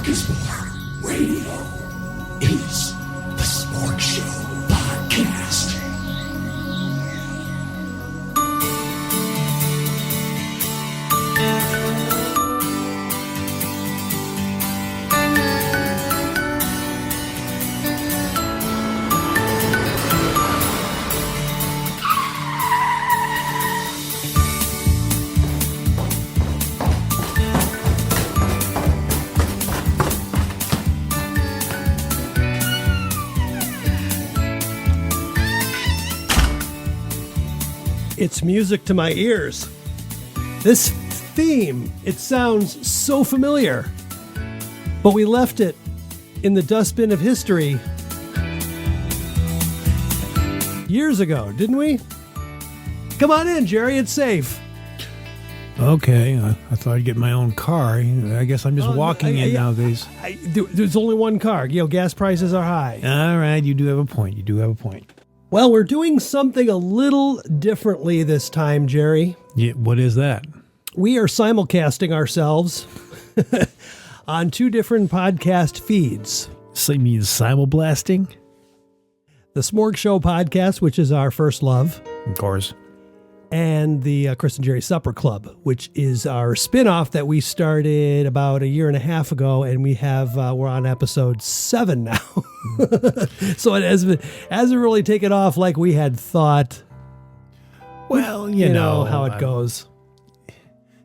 Smorgasbord Radio is the SmorgShow Podcast. It's music to my ears. This theme, it sounds so familiar. But we left it in the dustbin of history years ago, didn't we? Come on in, Jerry, it's safe. Okay, I thought I'd get my own car. I guess I'm just walking in nowadays. There's only one car. Gas prices are high. All right, you do have a point. Well, we're doing something a little differently this time, Jerry. Yeah, what is that? We are simulcasting ourselves on two different podcast feeds. So you mean simulblasting? The SmorgShow Podcast, which is our first love. Of course. And the Chris and Jerry Supper Club, which is our spinoff that we started about a year and a half ago, and we're on episode 7 now. So it hasn't really taken off like we had thought. Well, you know how it goes.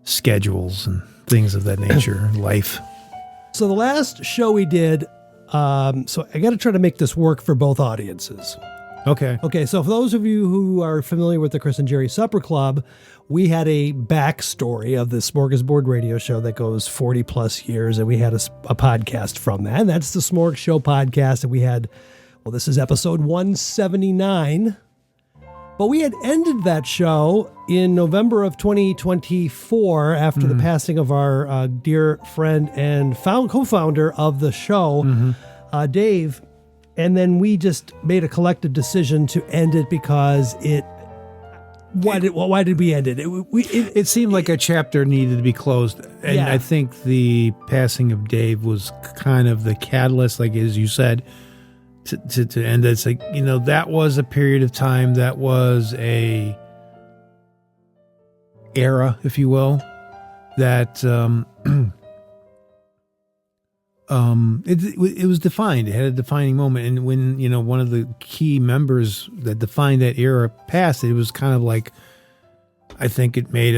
Schedules and things of that nature, life. So the last show we did, so I got to try to make this work for both audiences. Okay, so for those of you who are familiar with the Chris and Jerry Supper Club, we had a backstory of the SmorgasBord radio show that goes 40 plus years, and we had a podcast from that. And that's the SmorgShow Podcast. And we had, this is episode 179. But we had ended that show in November of 2024 after the passing of our dear friend and co-founder of the show, Dave. And then we just made a collective decision to end it because why did we end it? It seemed like a chapter needed to be closed. And I think the passing of Dave was kind of the catalyst, like as you said, to end it. It's like, that was a period of time, that was a era, if you will, that it was defined. It had a defining moment. And when, one of the key members that defined that era passed, it was kind of like, I think it made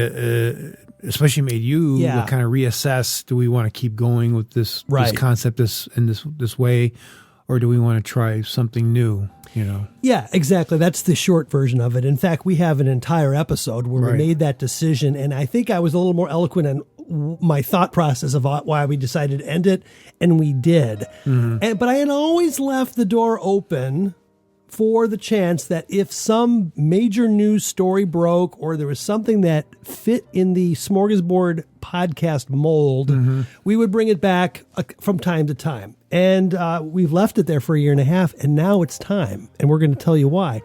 especially made you kind of reassess, do we want to keep going with this concept, this way, or do we want to try something new, Yeah, exactly. That's the short version of it. In fact, we have an entire episode where we made that decision. And I think I was a little more eloquent in my thought process of why we decided to end it, and we did. But I had always left the door open for the chance that if some major news story broke or there was something that fit in the SmorgasBord podcast mold, we would bring it back from time to time. And we've left it there for a year and a half, and now it's time, and we're going to tell you why.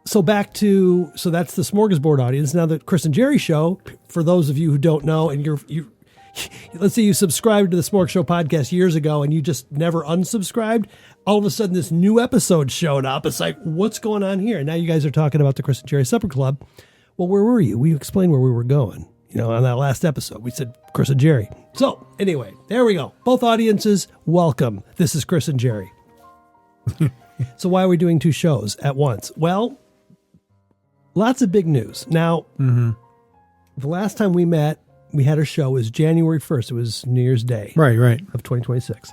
So that's the SmorgasBord audience. Now the Chris and Jerry show, for those of you who don't know, and you let's say you subscribed to the SmorgShow Podcast years ago and you just never unsubscribed, all of a sudden this new episode showed up. It's like, what's going on here? And now you guys are talking about the Chris and Jerry Supper Club. Well, where were you? We explained where we were going. On that last episode, we said Chris and Jerry. So anyway, there we go. Both audiences, welcome. This is Chris and Jerry. So why are we doing two shows at once? Well, lots of big news. Now, the last time we met, we had a show, was January 1st. It was New Year's Day. Right. Of 2026.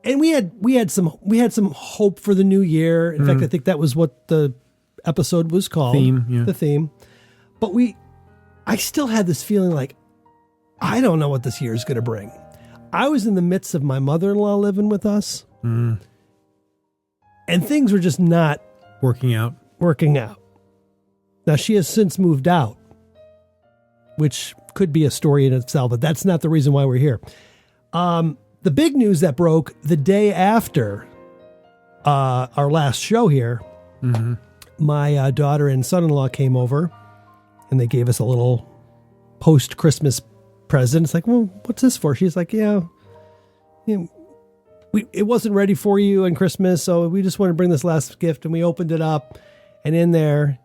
And we had some hope for the new year. In fact, I think that was what the episode was called. The theme. But I still had this feeling like, I don't know what this year is going to bring. I was in the midst of my mother-in-law living with us. And things were just not working out. Now, she has since moved out, which could be a story in itself, but that's not the reason why we're here. The big news that broke the day after our last show here, my daughter and son-in-law came over, and they gave us a little post-Christmas present. It's like, well, what's this for? She's like, yeah, it wasn't ready for you on Christmas, so we just want to bring this last gift. And we opened it up, and in there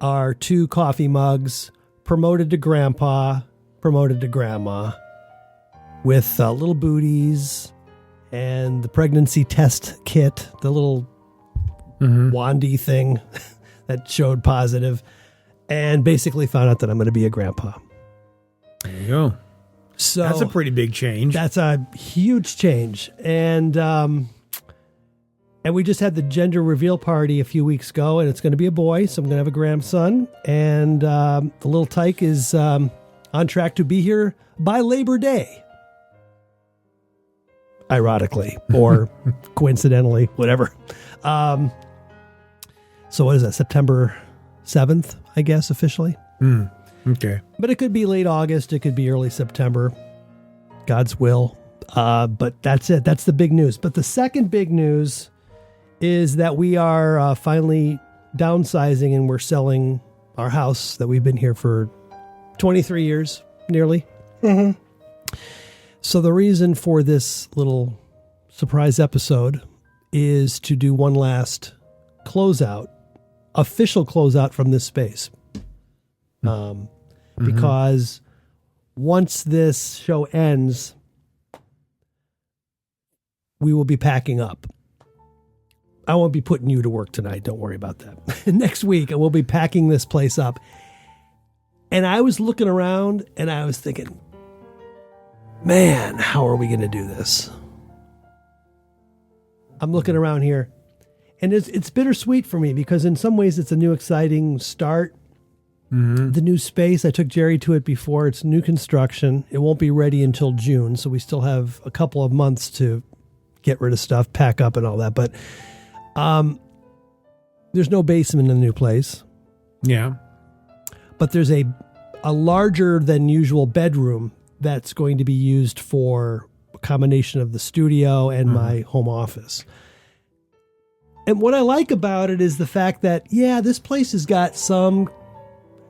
are 2 coffee mugs, promoted to Grandpa, promoted to Grandma, with little booties and the pregnancy test kit, the little wandy thing that showed positive, and basically found out that I'm going to be a grandpa. There you go. So that's a pretty big change. That's a huge change. And we just had the gender reveal party a few weeks ago, and it's going to be a boy, so I'm going to have a grandson. And the little tyke is on track to be here by Labor Day. Ironically, or coincidentally, whatever. So what is that, September 7th, I guess, officially? Okay. But it could be late August. It could be early September. God's will. But that's it. That's the big news. But the second big news is that we are finally downsizing, and we're selling our house that we've been here for 23 years, nearly. Mm-hmm. So the reason for this little surprise episode is to do one last closeout, official closeout from this space. Because once this show ends, we will be packing up. I won't be putting you to work tonight. Don't worry about that. Next week, I will be packing this place up. And I was looking around and I was thinking, man, how are we going to do this? I'm looking around here, and it's bittersweet for me because in some ways it's a new exciting start. The new space, I took Jerry to it before. It's new construction. It won't be ready until June, so we still have a couple of months to get rid of stuff, pack up and all that. But there's no basement in the new place. Yeah. But there's a larger than usual bedroom that's going to be used for a combination of the studio and my home office. And what I like about it is the fact that, yeah, this place has got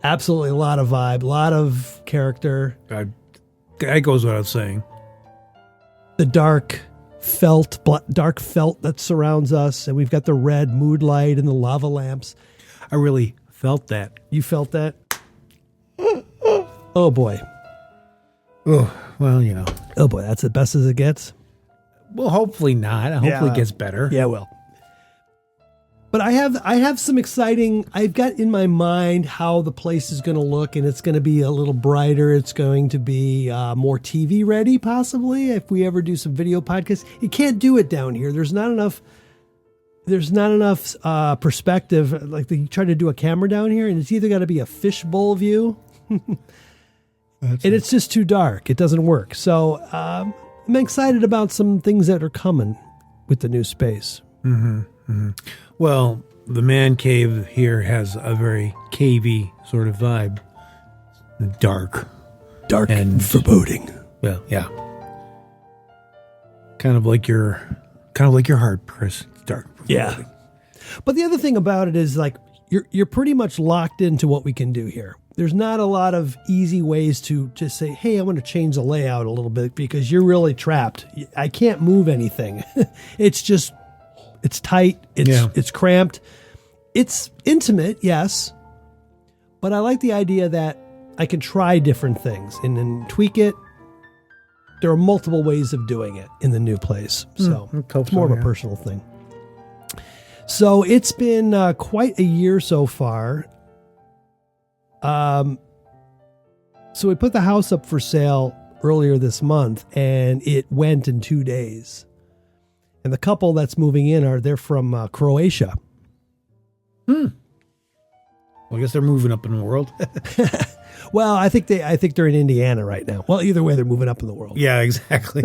absolutely a lot of vibe, a lot of character. That goes without saying. The dark felt that surrounds us, and we've got the red mood light and the lava lamps. I really felt that. You felt that? Oh, boy. Oh, well, you know. Oh, boy, that's the best as it gets? Well, hopefully not. Hopefully it gets better. Yeah, well. But I have some exciting, I've got in my mind how the place is going to look, and it's going to be a little brighter. It's going to be more TV ready, possibly, if we ever do some video podcasts. You can't do it down here. There's not enough perspective. Like you try to do a camera down here, and it's either got to be a fishbowl view, it's just too dark. It doesn't work. So I'm excited about some things that are coming with the new space. Well, the man cave here has a very cavey sort of vibe. Dark and foreboding. Well, yeah. Kind of like your heart, Chris. It's dark. Yeah. But the other thing about it is like you're pretty much locked into what we can do here. There's not a lot of easy ways to just say, hey, I want to change the layout a little bit, because you're really trapped. I can't move anything. It's tight. It's cramped. It's intimate, yes. But I like the idea that I can try different things and then tweak it. There are multiple ways of doing it in the new place. So it's more of a personal thing. So it's been quite a year so far. So we put the house up for sale earlier this month, and it went in 2 days. And the couple that's moving in they're from Croatia. Well, I guess they're moving up in the world. Well, I think they're in Indiana right now. Well, either way, they're moving up in the world. Yeah, exactly.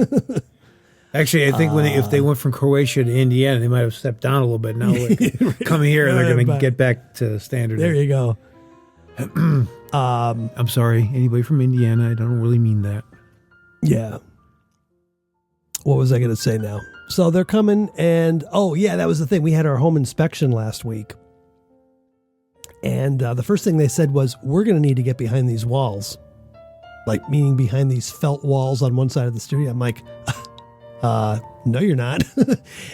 Actually, I think if they went from Croatia to Indiana, they might have stepped down a little bit. Now coming here, and they're going to get back to standard. There you go. I'm sorry, anybody from Indiana. I don't really mean that. Yeah. What was I going to say now? So they're coming, and that was the thing. We had our home inspection last week. And the first thing they said was, we're going to need to get behind these walls. Like, meaning behind these felt walls on one side of the studio. I'm like, no, you're not.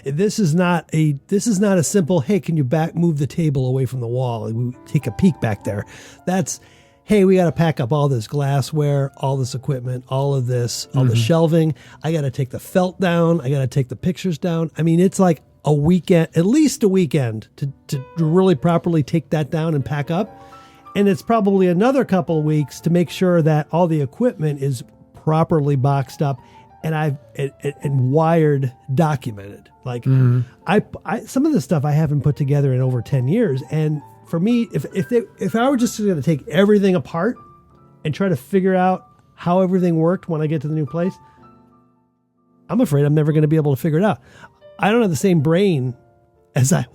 This is not a simple, hey, can you move the table away from the wall and we take a peek back there. That's, hey, we got to pack up all this glassware, all this equipment, all of this, all the shelving. I got to take the felt down. I got to take the pictures down. I mean, it's like a weekend, at least a weekend to really properly take that down and pack up. And it's probably another couple of weeks to make sure that all the equipment is properly boxed up and and wired, documented. Like I some of the stuff I haven't put together in over 10 years. And for me, if I were just going to take everything apart and try to figure out how everything worked when I get to the new place, I'm afraid I'm never going to be able to figure it out. I don't have the same brain as I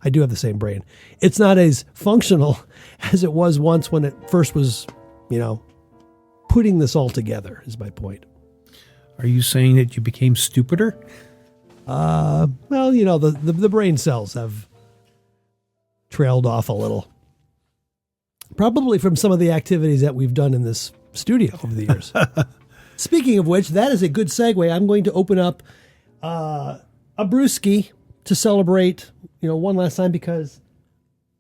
do have the same brain. It's not as functional as it was once when it first was, putting this all together is my point. Are you saying that you became stupider? Well, the brain cells have trailed off a little. Probably from some of the activities that we've done in this studio over the years. Speaking of which, that is a good segue. I'm going to open up a brewski to celebrate, one last time because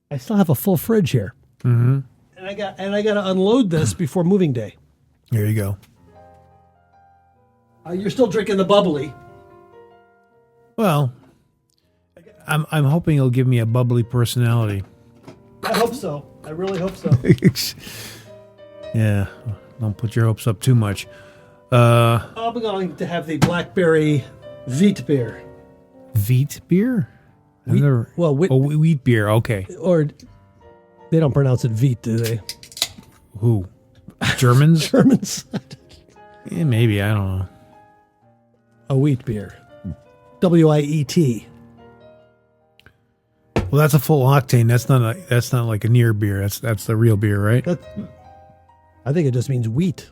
I still have a full fridge here. Mm-hmm. And I got to unload this before moving day. There you go. You're still drinking the bubbly. Well, I'm hoping it'll give me a bubbly personality. I hope so. I really hope so. Yeah, don't put your hopes up too much. I'm going to have the blackberry wheat beer. Wheat beer? Wheat beer. Okay. Or they don't pronounce it wheat, do they? Who? Germans? Germans. Yeah, maybe. I don't know. A wheat beer. WIET. Well, that's a full octane. That's not like a near beer. That's the real beer, right? I think it just means wheat.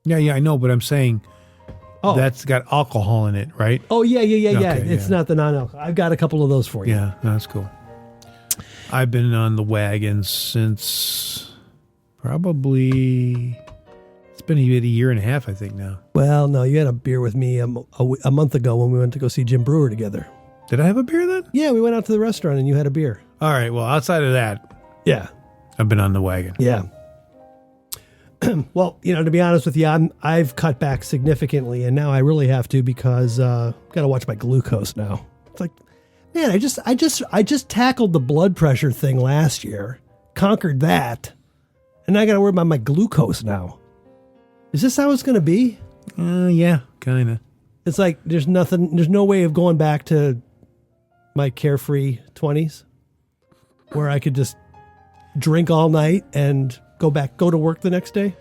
Yeah, I know, but I'm saying that's got alcohol in it, right? Oh, yeah. Okay, it's not the non-alcohol. I've got a couple of those for you. Yeah, that's cool. I've been on the wagon since probably... It's been a year and a half, I think, now. Well, no, you had a beer with me a month ago when we went to go see Jim Brewer together. Did I have a beer then? Yeah, we went out to the restaurant and you had a beer. All right, well, outside of that... Yeah. I've been on the wagon. Yeah. Well, to be honest with you, I've cut back significantly, and now I really have to because I've got to watch my glucose now. It's like, man, I just tackled the blood pressure thing last year, conquered that, and I got to worry about my glucose now. Is this how it's going to be? Yeah, kind of. It's like there's no way of going back to my carefree 20s where I could just drink all night and go to work the next day.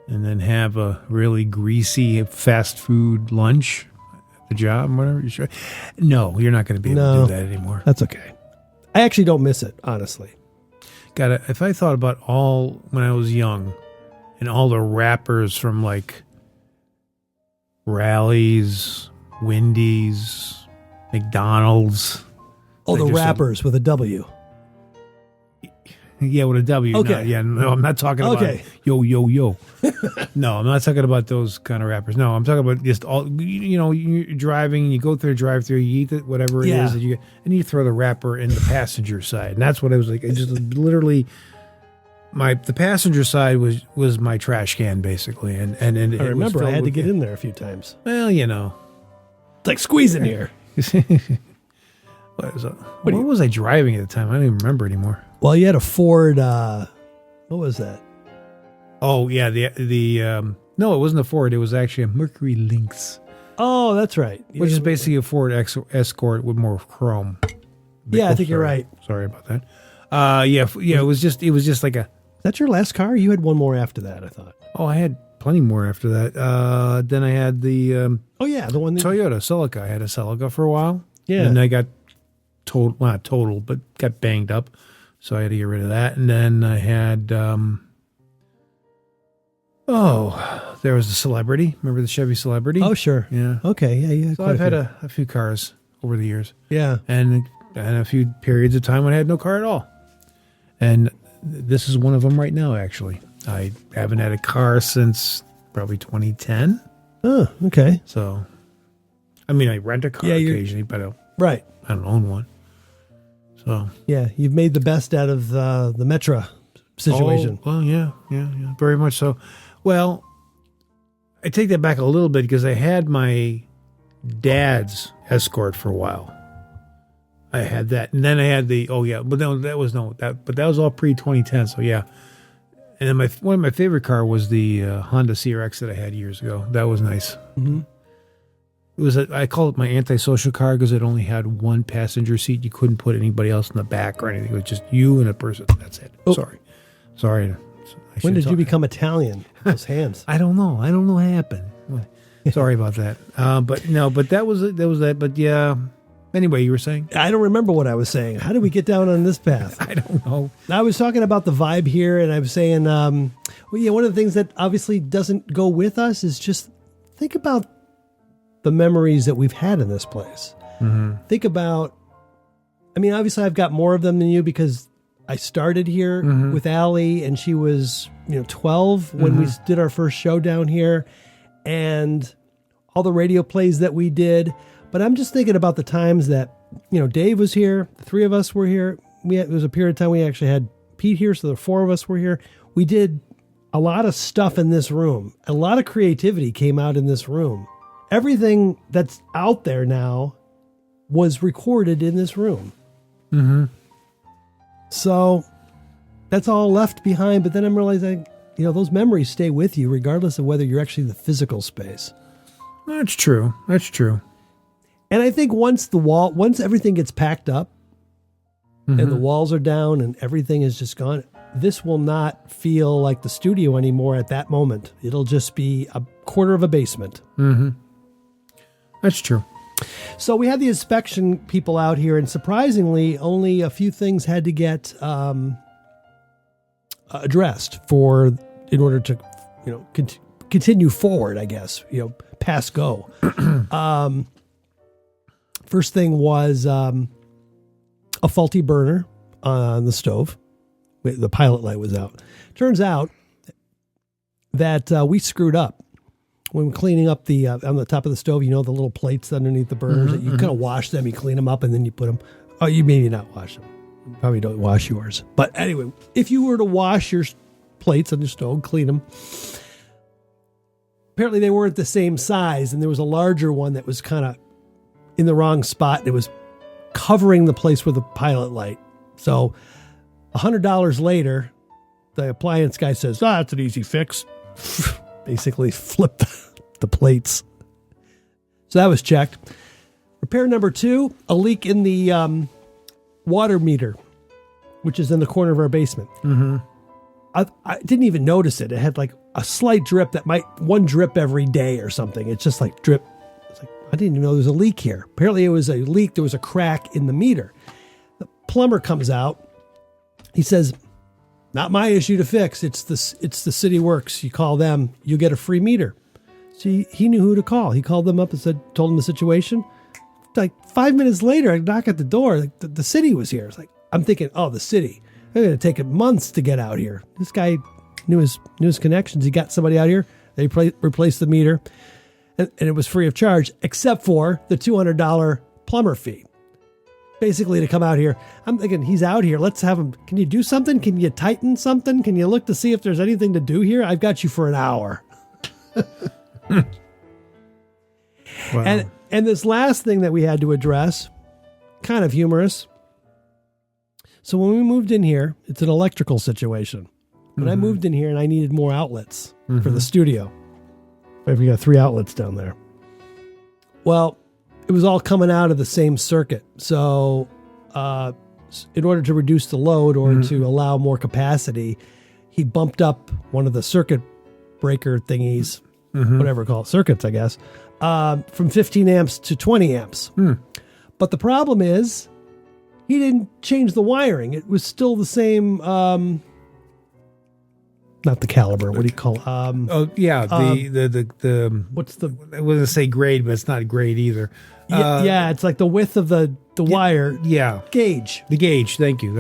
And then have a really greasy fast food lunch at the job, whatever. You sure? No, you're not going to be able to do that anymore. That's okay. I actually don't miss it, honestly. If I thought about when I was young and all the rappers from like Rally's, Wendy's, McDonald's. Oh, the rappers with a W. Yeah, with a W. Okay. No, I'm not talking about yo. No, I'm not talking about those kind of rappers. No, I'm talking about just all, you're driving, you go through the drive-thru, you eat whatever it is, and you throw the wrapper in the passenger side. And that's what it was like. It just literally, the passenger side was my trash can, basically. And I remember I had to get in there a few times. Well, It's like squeezing here. What was I driving at the time? I don't even remember anymore. Well, you had a Ford, what was that? Oh, yeah, no, it wasn't a Ford. It was actually a Mercury Lynx. Oh, that's right. Which is basically a Ford Escort with more chrome. I think you're right. Sorry about that. It was just like a... Is that your last car? You had one more after that, I thought. Oh, I had plenty more after that. Then I had the... the one... Toyota Celica. I had a Celica for a while. Yeah. And I got not total, but got banged up. So I had to get rid of that. And then I had, there was the Celebrity. Remember the Chevy Celebrity? Oh, sure. Yeah. Okay. Yeah. So I've had a few cars over the years. Yeah. And a few periods of time when I had no car at all. And this is one of them right now, actually. I haven't had a car since probably 2010. Oh, okay. So, I mean, I rent a car occasionally, but right. I don't own one. So, yeah, you've made the best out of the Metra situation. Oh, well, yeah, very much so. Well, I take that back a little bit because I had my dad's Escort for a while. I had that, and then I had but that was all pre 2010. So yeah, and then one of my favorite car was the Honda CRX that I had years ago. That was nice. Mm-hmm. It was I call it my antisocial car because it only had one passenger seat. You couldn't put anybody else in the back or anything. It was just you and a person. That's it. Oh. Sorry. When did you become Italian? Those hands. I don't know. What happened. Sorry about that. But that was that. But yeah. Anyway, you were saying? I don't remember what I was saying. How did we get down on this path? I don't know. I was talking about the vibe here, and I was saying, one of the things that obviously doesn't go with us is just think about the memories that we've had in this place. Mm-hmm. Think about, obviously I've got more of them than you because I started here with Allie, and she was, 12 when we did our first show down here, and all the radio plays that we did. But I'm just thinking about the times that, Dave was here. The three of us were here. There was a period of time we actually had Pete here, so the four of us were here. We did a lot of stuff in this room. A lot of creativity came out in this room. Everything that's out there now was recorded in this room. Mm-hmm. So that's all left behind. But then I'm realizing, those memories stay with you regardless of whether you're actually in the physical space. That's true. And I think once everything gets packed up and the walls are down and everything is just gone, this will not feel like the studio anymore at that moment. It'll just be a quarter of a basement. Mm-hmm. That's true. So we had the inspection people out here, and surprisingly, only a few things had to get addressed in order to, continue forward, I guess, pass go. First thing was a faulty burner on the stove. The pilot light was out. Turns out that we screwed up when cleaning up the on the top of the stove. The little plates underneath the burners that you kind of wash them, you clean them up, and then you put them. Oh, you maybe not wash them. You probably don't wash yours. But anyway, if you were to wash your plates on your stove, clean them. Apparently, they weren't the same size, and there was a larger one that was kind of in the wrong spot. It was covering the place with a pilot light. So $100 later, the appliance guy says, that's an easy fix. Basically flip the plates. So that was checked. Repair number 2, a leak in the water meter, which is in the corner of our basement. Mm-hmm. I didn't even notice it. It had like a slight drip one drip every day or something. It's just like drip. I didn't even know there was a leak here. Apparently it was a leak. There was a crack in the meter. The plumber comes out. He says, not my issue to fix. It's the city works. You call them, you get a free meter. So he knew who to call. He called them up and told them the situation. Like 5 minutes later, I knock at the door. Like the city was here. It's like, I'm thinking, the city. They're going to take months to get out here. This guy knew his connections. He got somebody out here. They replaced the meter. And it was free of charge, except for the $200 plumber fee. Basically, to come out here. I'm thinking, he's out here. Let's have him. Can you do something? Can you tighten something? Can you look to see if there's anything to do here? I've got you for an hour. Wow. And this last thing that we had to address, kind of humorous. So when we moved in here, it's an electrical situation. When I moved in here and I needed more outlets for the studio. We got 3 outlets down there. Well, it was all coming out of the same circuit. So in order to reduce the load or to allow more capacity, he bumped up one of the circuit breaker thingies, whatever call it, circuits, I guess, from 15 amps to 20 amps. But the problem is he didn't change the wiring. It was still the same, not not the caliber. What do you call? Oh yeah, the What's the? I wasn't gonna say grade, but it's not grade either. Yeah, it's like the width of the wire. Yeah, Gauge. the gauge. Thank you.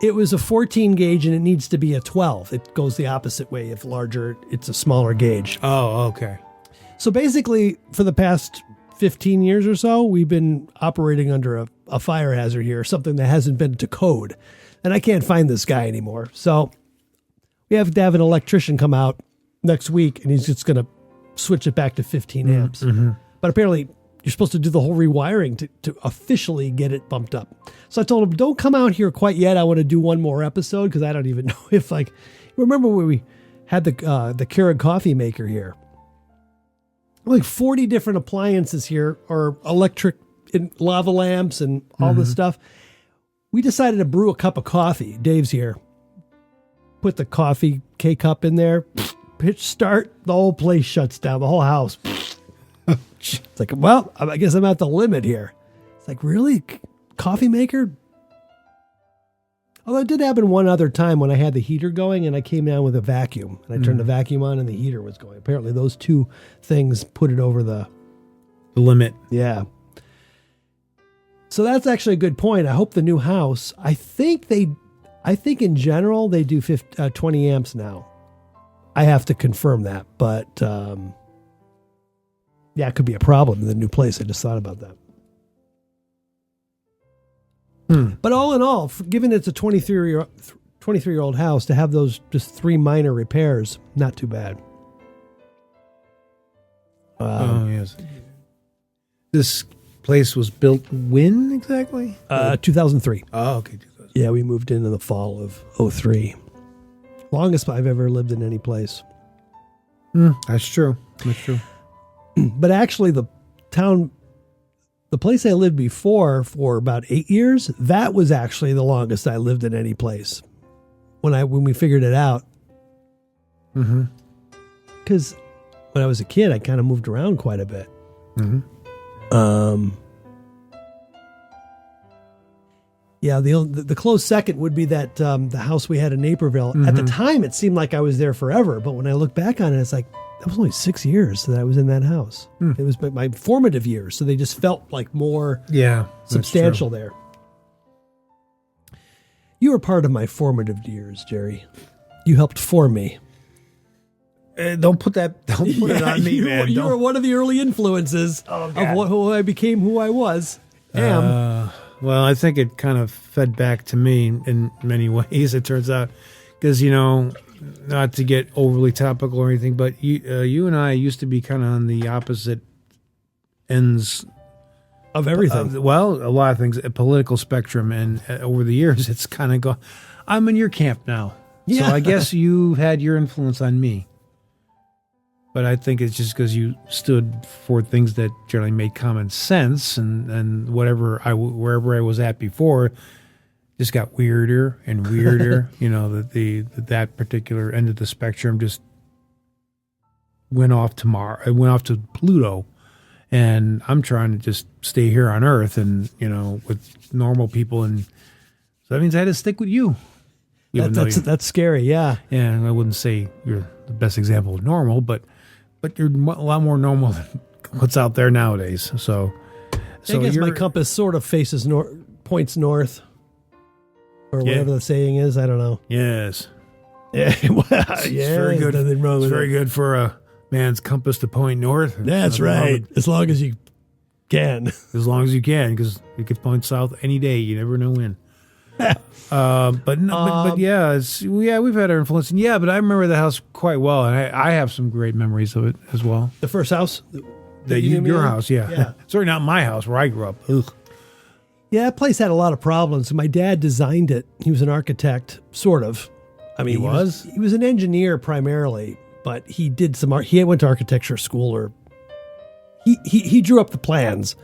It was a 14 gauge, and it needs to be a 12. It goes the opposite way. If larger, it's a smaller gauge. Oh, okay. So basically, for the past 15 years or so, we've been operating under a fire hazard here, something that hasn't been to code. And I can't find this guy anymore. So we have to have an electrician come out next week, and he's just going to switch it back to 15 amps. Mm-hmm. But apparently, you're supposed to do the whole rewiring to officially get it bumped up. So I told him, don't come out here quite yet. I want to do one more episode because I don't even know if, like, remember when we had the Keurig coffee maker here? Like 40 different appliances here, or electric and lava lamps and all this stuff. We decided to brew a cup of coffee. Dave's here. Put the coffee K-cup in there. Pitch start. The whole place shuts down. The whole house. It's like, well, I guess I'm at the limit here. It's like, really? Coffee maker? Although it did happen one other time when I had the heater going and I came down with a vacuum. And I turned the vacuum on and the heater was going. Apparently those two things put it over the limit. Yeah. So that's actually a good point. I hope the new house, I think in general they do 20 amps now. I have to confirm that, but yeah, it could be a problem in the new place. I just thought about that. But all in all, given it's a 23-year-old house, to have those just 3 minor repairs, not too bad. Oh, yes. This place was built when exactly? 2003. Oh, okay. 2003. Yeah, we moved in the fall of 2003. Longest I've ever lived in any place. That's true. That's true. But actually, the place I lived before for about 8 years, that was actually the longest I lived in any place. When we figured it out. Because when I was a kid, I kind of moved around quite a bit. Yeah, the close second would be that the house we had in Naperville. At the time, it seemed like I was there forever, but when I look back on it, it's like that was only 6 years that I was in that house. It was my formative years, so they just felt like more substantial there. You were part of my formative years, Jerry. You helped form me. Don't put it on me, man. You were one of the early influences of who I became, who I was. Well, I think it kind of fed back to me in many ways, it turns out. Because, not to get overly topical or anything, but you and I used to be kind of on the opposite ends of everything. A lot of things, a political spectrum. And over the years, it's kind of gone. I'm in your camp now. Yeah. So I guess you had your influence on me. But I think it's just because you stood for things that generally made common sense, and wherever I was at before, just got weirder and weirder. That particular end of the spectrum just went off to Mars. It went off to Pluto, and I'm trying to just stay here on Earth, and with normal people, and so that means I had to stick with you. That's scary. Yeah. And I wouldn't say you're the best example of normal, but you're a lot more normal than what's out there nowadays. So I guess my compass sort of faces points north, or whatever the saying is. I don't know. Yes. Yeah. It's very good. Nothing wrong with it's very good for a man's compass to point north. That's right. As long as you can. As long as you can, because you could point south any day. You never know when. But yeah, we've had our influence, and but I remember the house quite well, and I have some great memories of it as well. The first house, your house, certainly not my house where I grew up. Ugh. Yeah, that place had a lot of problems. My dad designed it. He was an architect, sort of. I mean, he was an engineer primarily, but he did some art. He went to architecture school, or he drew up the plans.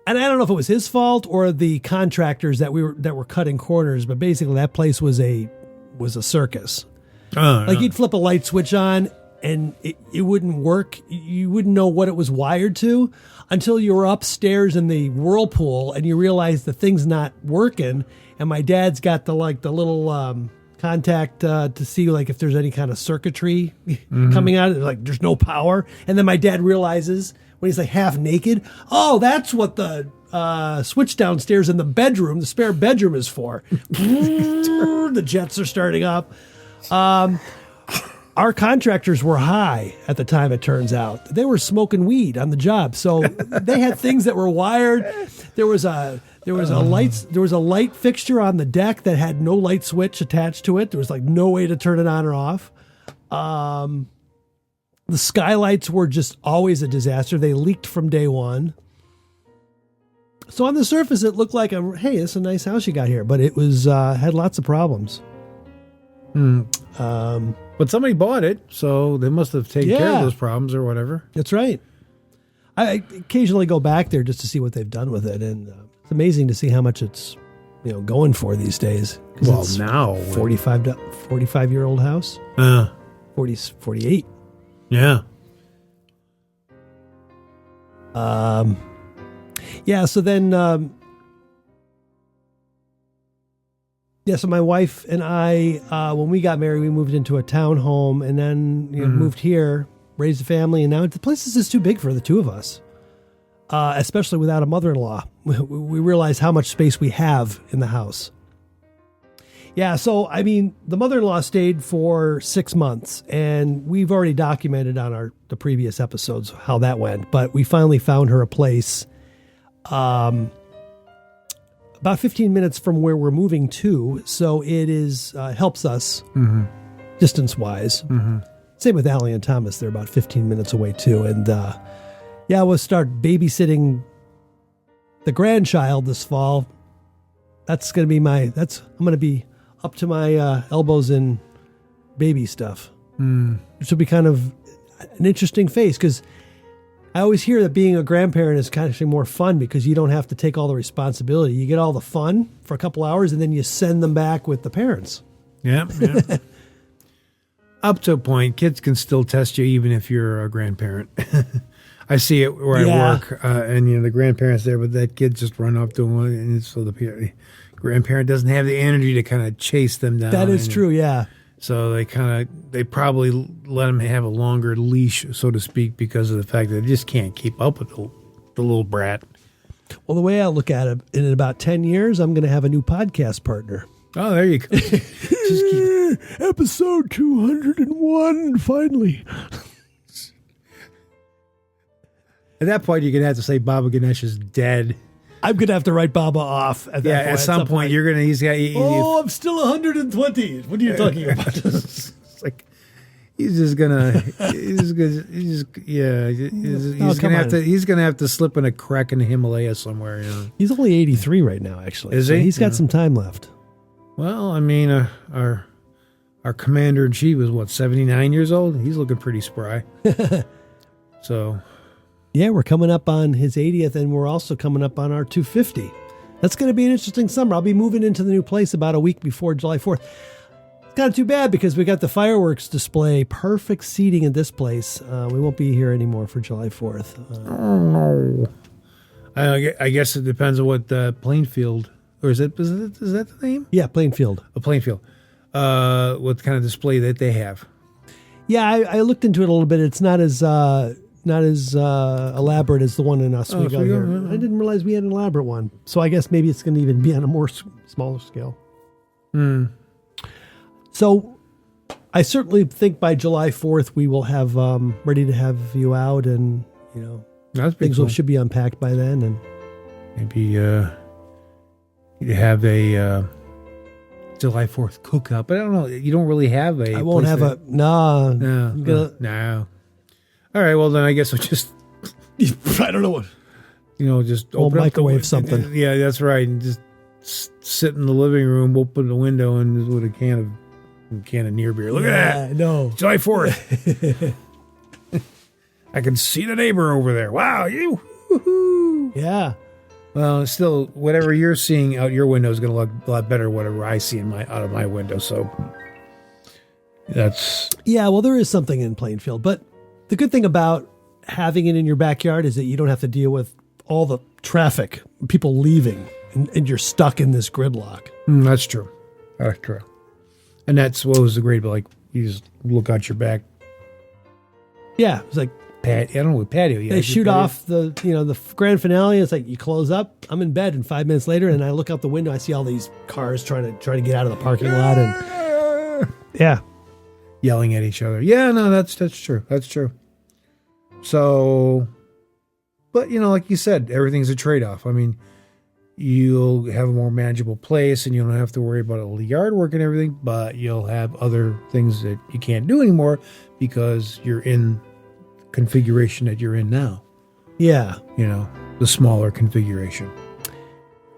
And I don't know if it was his fault or the contractors that were cutting corners, but basically that place was a circus. You'd flip a light switch on and it wouldn't work. You wouldn't know what it was wired to until you were upstairs in the whirlpool and you realized the thing's not working. And my dad's got the little contact to see like if there's any kind of circuitry coming out. Like there's no power. And then my dad realizes when he's like half naked, oh, that's what the switch downstairs in the bedroom, the spare bedroom, is for. The jets are starting up. Our contractors were high at the time, it turns out. They were smoking weed on the job. So they had things that were wired. There was a light fixture on the deck that had no light switch attached to it. There was like no way to turn it on or off. The skylights were just always a disaster. They leaked from day one. So on the surface, it looked like hey, it's a nice house you got here, but it was had lots of problems. But somebody bought it, so they must have taken care of those problems or whatever. That's right. I occasionally go back there just to see what they've done with it, and it's amazing to see how much it's going for these days. Well, it's now 45-year-old house. 48. Yeah. Yeah. So then. So my wife and I, when we got married, we moved into a townhome and then moved here, raised a family, and now the place is just too big for the two of us, especially without a mother-in-law. We realized how much space we have in the house. Yeah, so, I mean, the mother-in-law stayed for 6 months, and we've already documented on the previous episodes how that went, but we finally found her a place about 15 minutes from where we're moving to, so it is helps us distance-wise. Same with Allie and Thomas. They're about 15 minutes away, too. And, we'll start babysitting the grandchild this fall. That's going to be I'm going to be up to my elbows in baby stuff. Which will be kind of an interesting phase, because I always hear that being a grandparent is kind of more fun because you don't have to take all the responsibility. You get all the fun for a couple hours and then you send them back with the parents. Yeah. Up to a point, kids can still test you even if you're a grandparent. I see it where I work, and the grandparent's there, but that kid just run up to him, and so the grandparent doesn't have the energy to kind of chase them down. That is true, yeah. So they probably let them have a longer leash, so to speak, because of the fact that they just can't keep up with the little brat. Well, the way I look at it, in about 10 years, I'm going to have a new podcast partner. Oh, there you go. Episode 201, finally. At that point, you're going to have to say Baba Ganesh is dead. I'm going to have to write Baba off at that point. At some point, you're going to, I'm still 120. What are you talking about? It's like, he's gonna have to slip in a crack in the Himalaya somewhere. He's only 83 right now, actually. Is he? He's got some time left. Well, I mean, our commander in chief is 79 years old. He's looking pretty spry. So. Yeah, we're coming up on his 80th, and we're also coming up on our 250. That's going to be an interesting summer. I'll be moving into the new place about a week before July 4th. It's kind of too bad because we got the fireworks display, perfect seating at this place. We won't be here anymore for July 4th. Oh, no. I guess it depends on what Plainfield, or is that the name? Yeah, Plainfield. Plainfield. What kind of display that they have? Yeah, I looked into it a little bit. It's not as elaborate as the one in Oswego here. I didn't realize we had an elaborate one. So I guess maybe it's going to even be on a more smaller scale. So I certainly think by July 4th we will have ready to have you out, and things should be unpacked by then, and maybe you have a July 4th cookout. But I don't know. You don't really have a. I won't have a no. All right, well, then I guess we'll just... I don't know what... just open microwave something. Yeah, that's right. And just sit in the living room, open the window, and just with a can of near beer. Look at that. No. July 4th. I can see the neighbor over there. Wow, you. Woo-hoo. Yeah. Well, still, whatever you're seeing out your window is going to look a lot better than whatever I see out of my window. So that's... Yeah, well, there is something in Plainfield, but... The good thing about having it in your backyard is that you don't have to deal with all the traffic, people leaving, and you're stuck in this gridlock. That's true. And that's what was the great, but like you just look out your back. Yeah, it's like I don't know what patio. Yeah, they shoot off the grand finale. It's like you close up. I'm in bed, and 5 minutes later, and I look out the window. I see all these cars trying to get out of the parking lot, and yeah, yelling at each other. Yeah, no, that's true. That's true. So, but like you said, everything's a trade-off. I mean, you'll have a more manageable place, and you don't have to worry about all the yard work and everything. But you'll have other things that you can't do anymore because you're in configuration that you're in now. Yeah. The smaller configuration.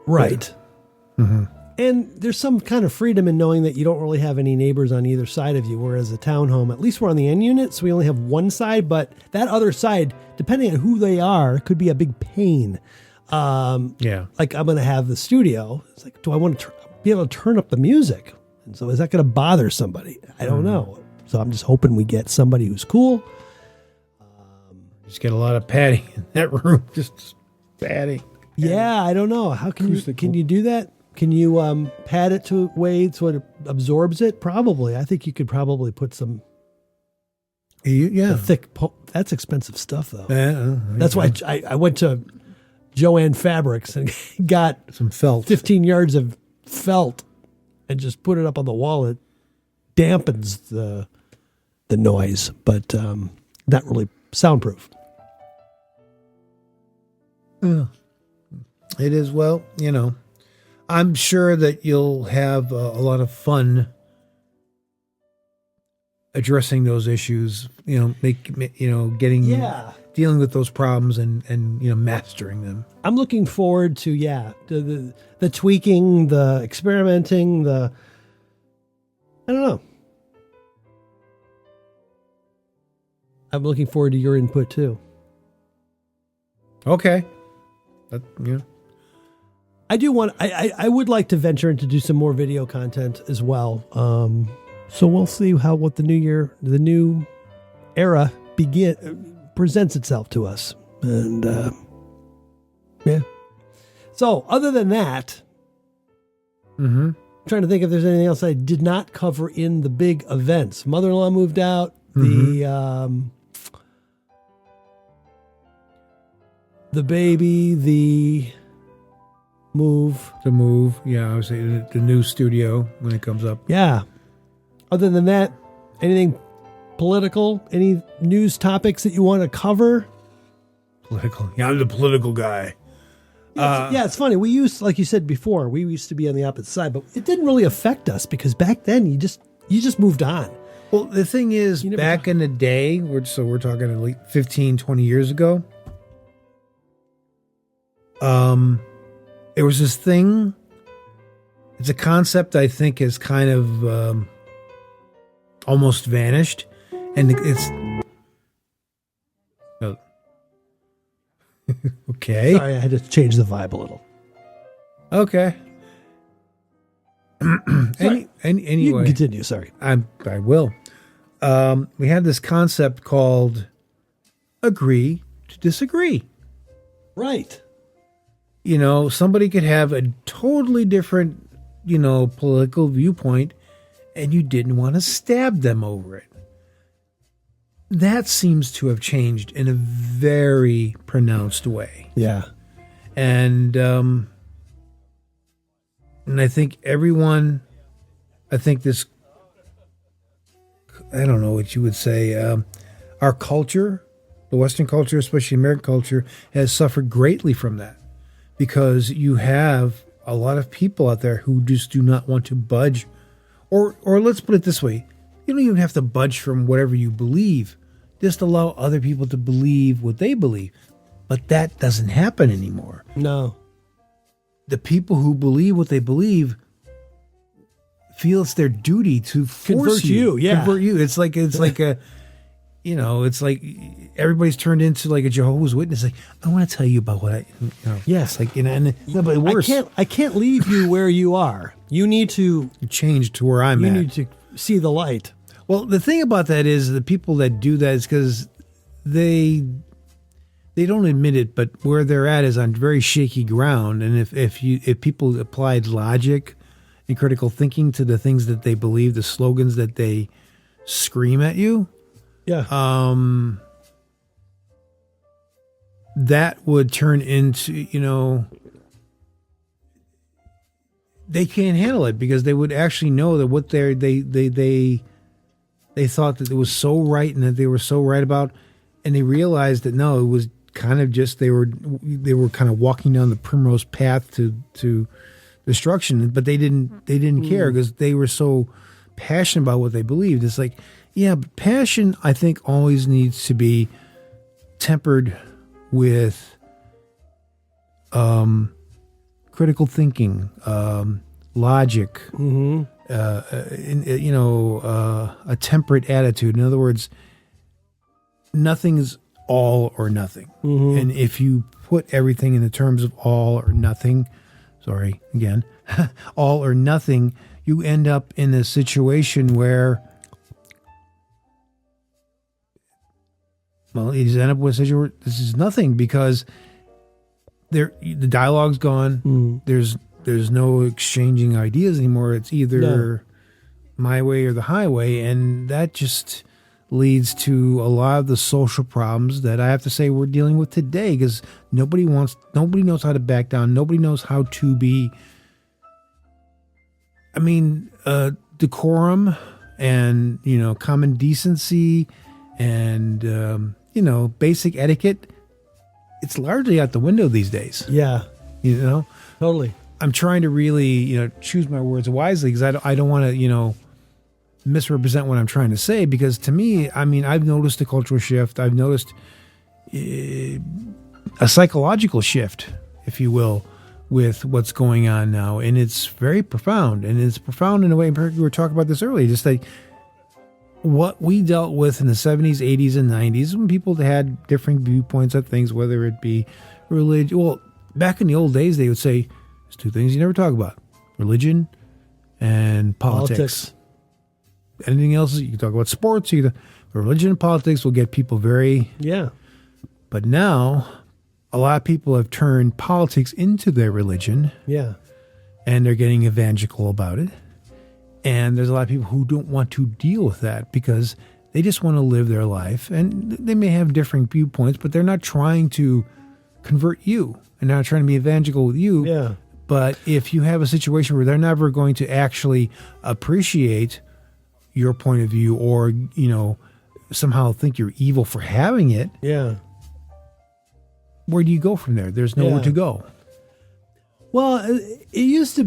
Right. Mm-hmm. And there's some kind of freedom in knowing that you don't really have any neighbors on either side of you, whereas a townhome, at least we're on the end unit, so we only have one side, but that other side, depending on who they are, could be a big pain. Yeah. Like I'm going to have the studio. It's like, do I want to be able to turn up the music? And so is that going to bother somebody? I don't know. So I'm just hoping we get somebody who's cool. Just get a lot of padding in that room. Just padding. Yeah, I don't know. How can you do that? Can you pad it to a way so it absorbs it? Probably. I think you could probably put some thick. That's expensive stuff, though. Yeah, that's why I went to Joann Fabrics and got some felt, 15 yards of felt, and just put it up on the wall. It dampens the noise, but not really soundproof. It is, well, I'm sure that you'll have a lot of fun addressing those issues, dealing with those problems and mastering them. I'm looking forward to the tweaking, the experimenting, I don't know. I'm looking forward to your input too. Okay. I would like to venture into do some more video content as well. So we'll see what the new era presents itself to us. And yeah. So other than that, I'm trying to think if there's anything else I did not cover in the big events. Mother-in-law moved out. The baby, the move. Yeah, I would say the new studio when it comes up. Yeah. Other than that, anything political? Any news topics that you want to cover? Political. Yeah, I'm the political guy. Yeah, it's funny. We used, like you said before, we used to be on the opposite side, but it didn't really affect us because back then you just moved on. Well, the thing is, back in the day, we're talking at least 15, 20 years ago, there was this thing. It's a concept I think has kind of almost vanished, and it's okay. Sorry, I had to change the vibe a little. Okay. Anyway, you can continue. Sorry, I will. We had this concept called agree to disagree. Right. Somebody could have a totally different, political viewpoint, and you didn't want to stab them over it. That seems to have changed in a very pronounced way. Yeah. And I think everyone, I don't know what you would say, our culture, the Western culture, especially American culture, has suffered greatly from that. Because you have a lot of people out there who just do not want to budge. Or let's put it this way. You don't even have to budge from whatever you believe. Just allow other people to believe what they believe. But that doesn't happen anymore. No. The people who believe what they believe feel it's their duty to force convert you. Yeah. Convert you. It's like it's like everybody's turned into like a Jehovah's Witness. Like, I want to tell you about what Yes. Like, and but worse. I can't leave you where you are. You need to change to where I'm at. You need to see the light. Well, the thing about that is the people that do that is because they don't admit it, but where they're at is on very shaky ground. And if people applied logic in critical thinking to the things that they believe, the slogans that they scream at you, that would turn into, they can't handle it because they would actually know that what they thought that it was so right and that they were so right about, and they realized that no, it was kind of just they were kind of walking down the primrose path to destruction, but they didn't care because they were so passionate about what they believed. It's like, yeah, but passion I think always needs to be tempered with critical thinking, logic, a temperate attitude. In other words, nothing's all or nothing. And if you put everything in the terms of all or nothing, all or nothing, you end up in a situation where, well, you just end up with a situation where this is nothing because the dialogue's gone. There's no exchanging ideas anymore. It's either my way or the highway, and that just leads to a lot of the social problems that I have to say we're dealing with today because nobody knows how to back down. Nobody knows how to be, decorum and, common decency and, basic etiquette. It's largely out the window these days. Yeah. Totally. I'm trying to really, choose my words wisely because I don't want to, misrepresent what I'm trying to say because to me, I've noticed a cultural shift. I've noticed a psychological shift, if you will, with what's going on now. And it's very profound. And it's profound in a way, we were talking about this earlier, just like what we dealt with in the 70s, 80s, and 90s when people had different viewpoints of things, whether it be religion. Well, back in the old days, they would say, there's two things you never talk about, religion and politics. Anything else, you can talk about sports, religion and politics will get people very... Yeah. But now, a lot of people have turned politics into their religion. Yeah. And they're getting evangelical about it. And there's a lot of people who don't want to deal with that because they just want to live their life. And they may have different viewpoints, but they're not trying to convert you and not trying to be evangelical with you. Yeah. But if you have a situation where they're never going to actually appreciate your point of view or, somehow think you're evil for having it. Yeah. Where do you go from there? There's nowhere to go. Well, life used to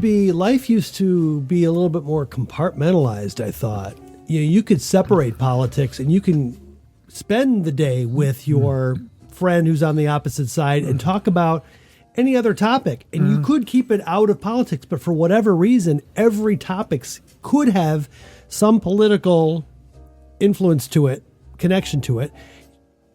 be a little bit more compartmentalized, I thought. You could separate politics and you can spend the day with your friend who's on the opposite side and talk about any other topic. And you could keep it out of politics, but for whatever reason, every topic could have some political influence to it, connection to it.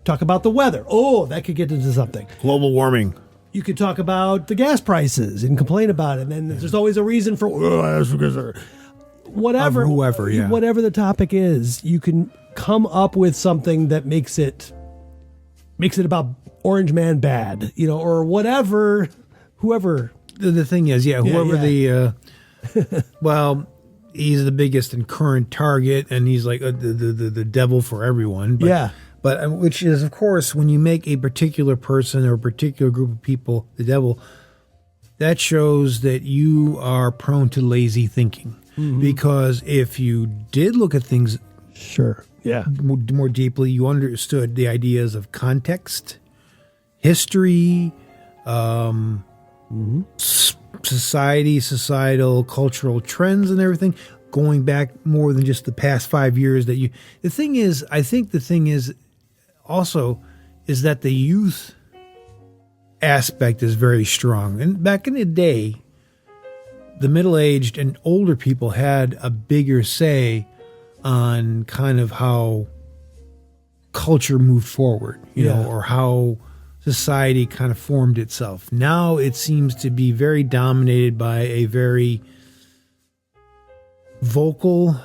Talk about the weather. Oh, that could get into something. Global warming. You could talk about the gas prices and complain about it. And then there's always a reason for whatever. Of whoever, yeah. Whatever the topic is, you can come up with something that makes it about Orange Man bad, or whatever, whoever. The thing is, whoever well, he's the biggest and current target, and he's like the devil for everyone. But, But which is, of course, when you make a particular person or a particular group of people the devil, that shows that you are prone to lazy thinking. Because if you did look at things more deeply, you understood the ideas of context, history, society, societal, cultural trends and everything, going back more than just the past 5 years I think the thing is also is that the youth aspect is very strong. And back in the day, the middle-aged and older people had a bigger say on kind of how culture moved forward, or how society kind of formed itself. Now it seems to be very dominated by a very vocal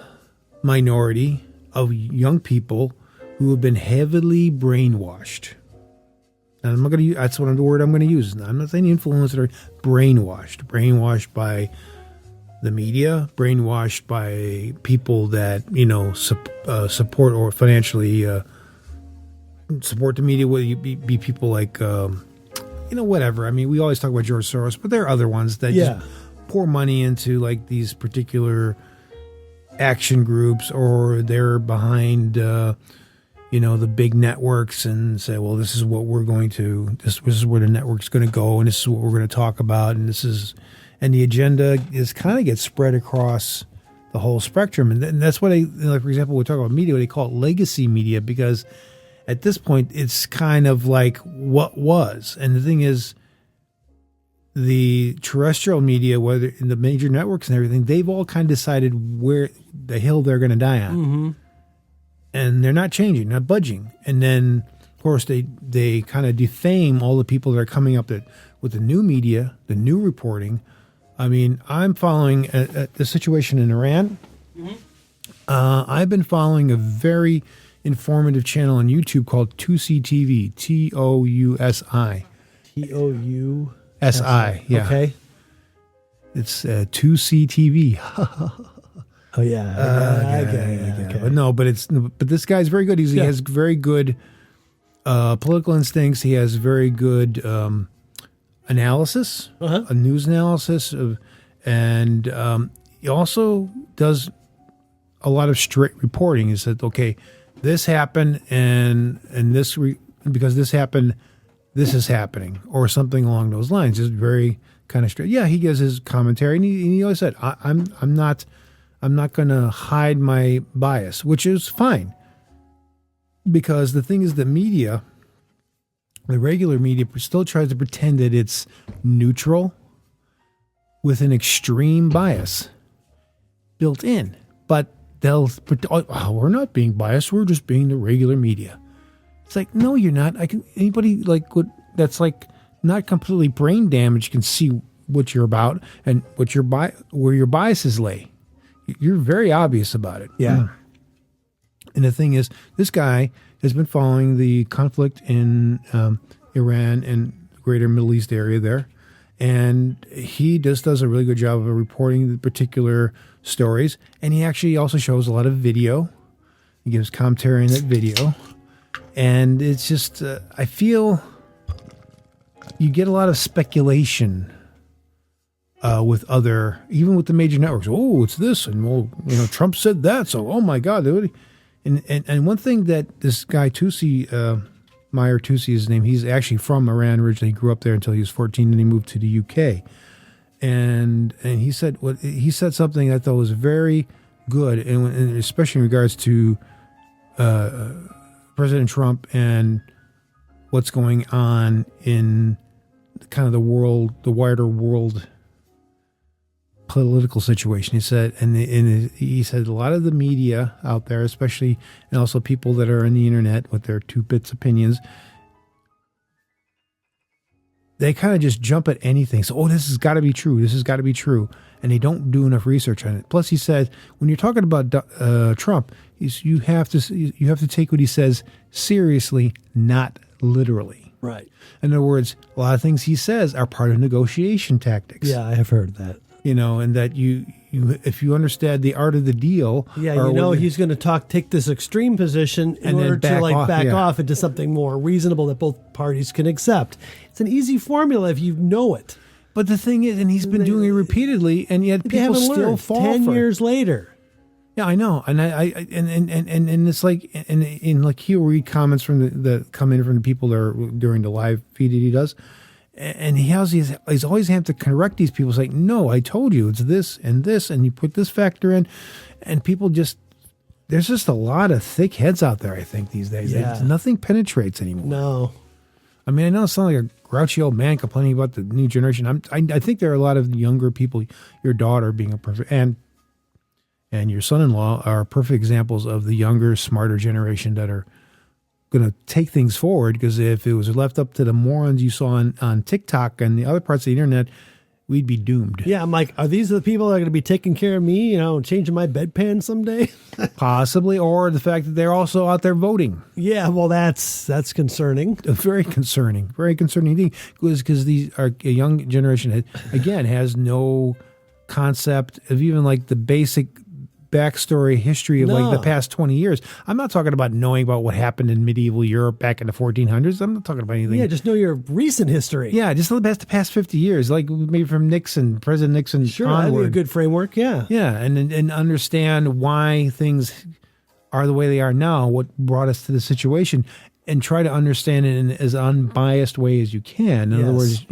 minority of young people who have been heavily brainwashed. And I'm not going to. That's the word I'm going to use. I'm not saying influenced or brainwashed by the media, brainwashed by people that, support or financially support the media, whether you be people like, whatever. I mean, we always talk about George Soros, but there are other ones that just pour money into like these particular action groups, or they're behind, the big networks and say, well, this is what we're going to, this is where the network's going to go, and this is what we're going to talk about, and the agenda is kind of gets spread across the whole spectrum. And that's what for example, we talk about media, they call it legacy media, because at this point, it's kind of like what was. And the thing is, the terrestrial media, whether in the major networks and everything, they've all kind of decided where the hill they're going to die on. Mm-hmm. And they're not changing, not budging. And then, of course, they kind of defame all the people that are coming up with the new media, the new reporting. I mean, I'm following the situation in Iran. Mm-hmm. I've been following a very informative channel on YouTube called 2C TV, Tousi. Tousi, yeah. Okay. It's 2C TV. Oh yeah, I get it. But no, but this guy's very good. He has very good political instincts. He has very good analysis, a news analysis and he also does a lot of straight reporting. He said, okay, this happened and this because this happened, this is happening, or something along those lines. It's very kind of straight. Yeah, he gives his commentary, and he always said, I'm not going to hide my bias, which is fine, because the thing is, the media, the regular media, still tries to pretend that it's neutral with an extreme bias built in, but they'll pretend, we're not being biased, we're just being the regular media. It's like, no, you're not. Anybody that's like not completely brain damaged can see what you're about and where your biases lay. You're very obvious about it. Yeah. And the thing is, this guy has been following the conflict in Iran and the greater Middle East area there. And he just does a really good job of reporting the particular stories. And he actually also shows a lot of video. He gives commentary on that video. And it's just, I feel you get a lot of speculation even with the major networks. Oh, it's this, and well, Trump said that, so oh my God. And one thing that this guy Tousi, Meyer Tousi is his name. He's actually from Iran originally. He grew up there until he was 14, and he moved to the UK. And he said something I thought was very good, and especially in regards to President Trump and what's going on in kind of the wider world political situation. He said, he said a lot of the media out there, especially, and also people that are on the internet with their 2 bits opinions, they kind of just jump at anything. So, this has got to be true. This has got to be true. And they don't do enough research on it. Plus, he said, when you're talking about Trump, you have to take what he says seriously, not literally. Right. In other words, a lot of things he says are part of negotiation tactics. Yeah, I have heard that. And that you if you understand the art of the deal. Yeah, he's going to take this extreme position in order to back off into something more reasonable that both parties can accept. It's an easy formula if you know it. But the thing is, and he's been doing it repeatedly, and yet people still fall 10 years later. Yeah, I know, and and it's like, and like he'll read comments from the come in from the people that are during the live feed that he does, and he's always have to correct these people, like, no, I told you it's this, and you put this factor in, and people there's just a lot of thick heads out there. I think these days, nothing penetrates anymore. No, I mean, I know I sound like a grouchy old man complaining about the new generation. I think there are a lot of younger people, your daughter being a perfect, and your son-in-law are perfect examples of the younger, smarter generation that are going to take things forward, because if it was left up to the morons you saw on TikTok and the other parts of the internet, we'd be doomed. Yeah, I'm like, are these the people that are going to be taking care of me, changing my bedpan someday? Possibly, or the fact that they're also out there voting. Yeah, well, that's concerning. Very concerning thing, because these are a young generation that, again, has no concept of even like the basic backstory history of like the past 20 years. I'm not talking about knowing about what happened in medieval Europe back in the 1400s. I'm not talking about anything. Yeah, just know your recent history. Yeah, just the past 50 years, like maybe from President Nixon Sure, onward. that'd be a good framework, yeah. Yeah, and understand why things are the way they are now, what brought us to the situation, and try to understand it in as unbiased way as you can. In other words,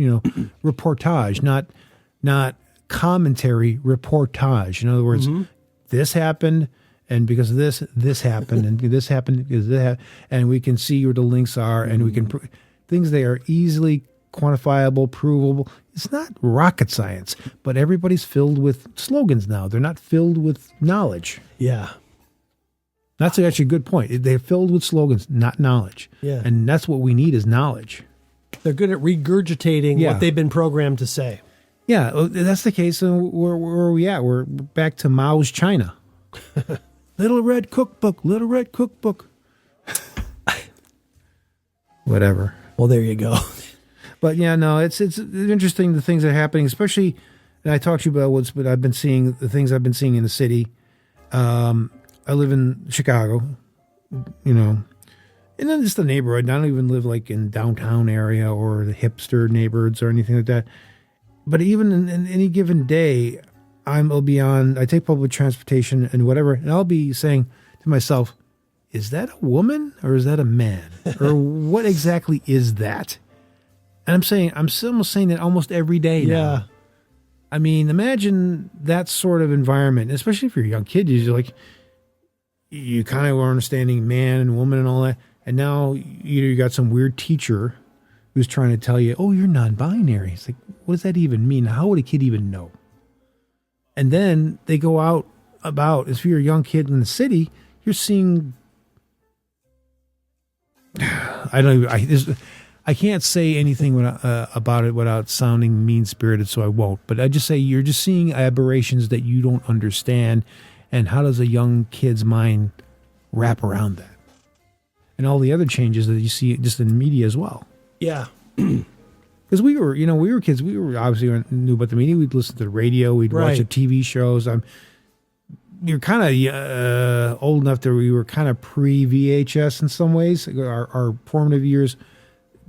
reportage, not commentary, reportage. In other words, this happened, and because of this happened, and this happened because that, and we can see where the links are, and we can things that are easily quantifiable, provable. It's not rocket science, but everybody's filled with slogans now. They're not filled with knowledge. Yeah. That's actually a good point. They're filled with slogans, not knowledge. Yeah. And that's what we need is knowledge. They're good at regurgitating what they've been programmed to say. Yeah, that's the case. Where are we at? We're back to Mao's China. Little Red Cookbook, Little Red Cookbook. Whatever. Well, there you go. But yeah, no, it's interesting the things that are happening, especially, and I talked to you about what I've been seeing, the things I've been seeing in the city. I live in Chicago, and then just the neighborhood. I don't even live like in downtown area or the hipster neighborhoods or anything like that. But even in any given day, I'll be I take public transportation and whatever, and I'll be saying to myself, is that a woman or is that a man? Or what exactly is that? And I'm almost saying that almost every day now. Yeah. I mean, imagine that sort of environment, especially if you're a young kid. You're like, you kind of are understanding man and woman and all that. And now you got some weird teacher who's trying to tell you, oh, you're non-binary. It's like, what does that even mean? How would a kid even know? And then they go out about, if you're a young kid in the city, you're seeing, I can't say anything about it without sounding mean-spirited, so I won't. But I just say you're just seeing aberrations that you don't understand. And how does a young kid's mind wrap around that? And all the other changes that you see just in the media as well. Yeah. Because we were kids. We were obviously knew about the media. We'd listen to the radio. We'd watch the TV shows. You're kind of old enough that we were kind of pre-VHS in some ways. Our formative years,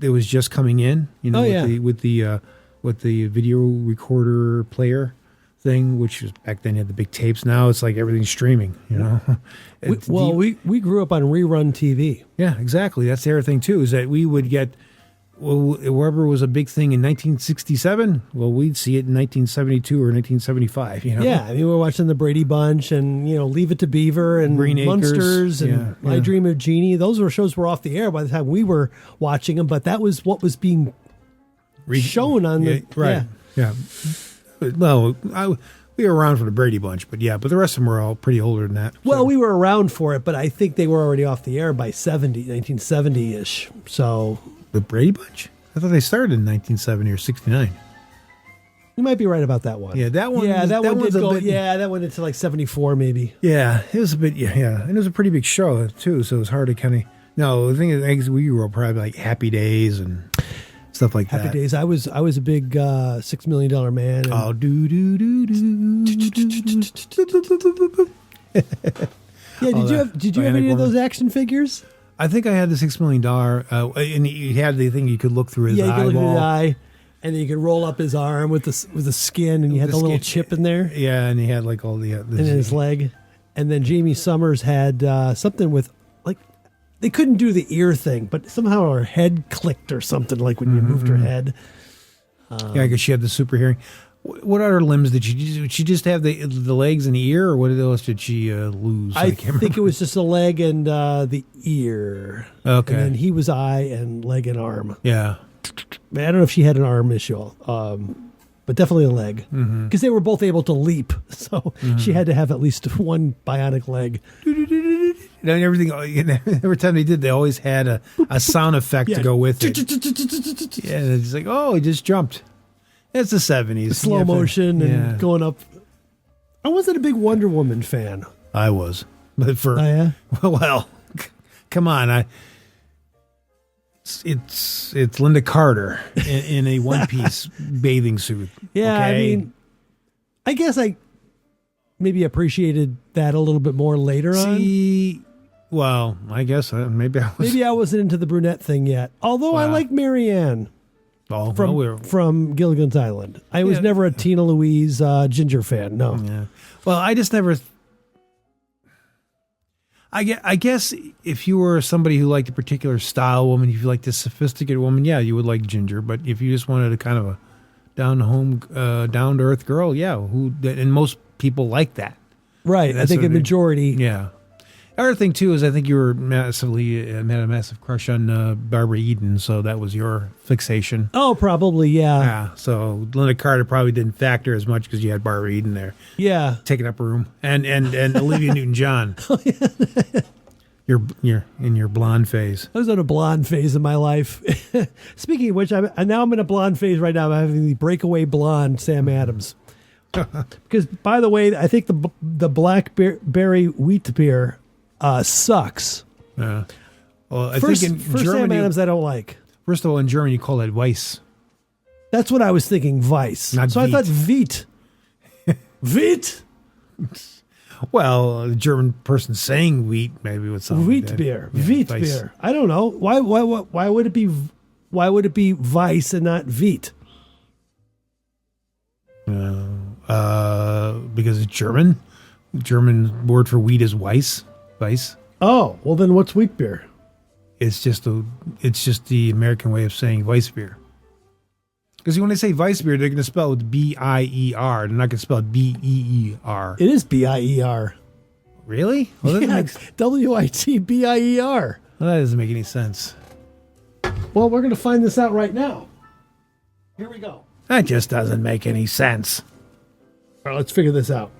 it was just coming in. With the video recorder player thing, which was back then you had the big tapes. Now it's like everything's streaming. We grew up on rerun TV. Yeah, exactly. That's the other thing too, is that we would get. Well, wherever was a big thing in 1967, well, we'd see it in 1972 or 1975. Yeah, I mean, we were watching the Brady Bunch and Leave It to Beaver and Green Munsters Acres, and I Dream of Jeannie. Those were shows were off the air by the time we were watching them, but that was what was being shown on the right. Yeah. Well, we were around for the Brady Bunch, but the rest of them were all pretty older than that. Well, we were around for it, but I think they were already off the air by 1970-ish. So. The Brady Bunch? I thought they started in 1970 or 69. You might be right about that one. Yeah, that one. Yeah, that one did go. Bit, yeah, that went into like 74 maybe. Yeah, it was a bit. Yeah, and it was a pretty big show too, so it was hard to kind of. No, the thing is, we grew up probably like Happy Days and stuff like that. Happy Days. I was a big $6 Million Man. And oh, do. Yeah, did you have any of those action figures? I think I had the $6 Million, and you had the thing you could look through his eyeball. Yeah, you could look through his eye, and then you could roll up his arm with the skin, and you had the little chip in there. Yeah, and he had like all the and in his leg, and then Jamie Summers had something with like they couldn't do the ear thing, but somehow her head clicked or something like when you moved her head. Yeah, I guess she had the super hearing. What other limbs did she do? Did she just have the legs and the ear, or what else did she lose? I think it was just a leg and the ear. Okay. And then he was eye and leg and arm. Yeah. I don't know if she had an arm issue, but definitely a leg. Because they were both able to leap, so she had to have at least one bionic leg. And everything. Every time they did, they always had a sound effect to go with it. Yeah, and it's like, oh, he just jumped. It's the 70s. Slow motion and going up. I wasn't a big Wonder Woman fan. I was. But well, come on. It's Linda Carter in a one-piece bathing suit. Yeah, okay? I mean, I guess I maybe appreciated that a little bit more later on. Well, I guess maybe I wasn't into the brunette thing yet. Although I like Marianne from Gilligan's Island. I was never a Tina Louise Ginger fan. No. Yeah. Well, I just never. I guess if you were somebody who liked a particular style woman, if you liked a sophisticated woman, yeah, you would like Ginger. But if you just wanted a kind of a down to earth girl, yeah, and most people like that. Right. I think a majority. Yeah. Other thing too is I think you were had a massive crush on Barbara Eden, so that was your fixation. Oh, probably, yeah. Yeah. So Linda Carter probably didn't factor as much because you had Barbara Eden there. Yeah. Taking up room, and Olivia Newton-John. Oh, yeah. You're in your blonde phase. I was in a blonde phase in my life. Speaking of which, I'm in a blonde phase right now. I'm having the breakaway blonde Sam Adams. Because, by the way, I think the blackberry wheat beer sucks. Yeah. Well, I think in Germany, Sam Adams I don't like. First of all, in German you call that Weiss. That's what I was thinking, Weiss. Not so Wheat. I thought Wheat. Wheat? Well, a German person saying wheat maybe would sound wheat like that. beer. Yeah, Wheat Weiss. beer. I don't know. Why would it be Weiss and not Wheat? Because it's German. The German word for wheat is Weiss. Weiss. Oh, well then what's wheat beer? It's just the American way of saying Weiss beer. Because when they say Weiss beer, they're going to spell it B-I-E-R. They're not going to spell it B-E-E-R. It is B-I-E-R. Really? Well, Yeah, W-I-T-B-I-E-R. Well, that doesn't make any sense. Well, we're going to find this out right now. Here we go. That just doesn't make any sense. All right, let's figure this out.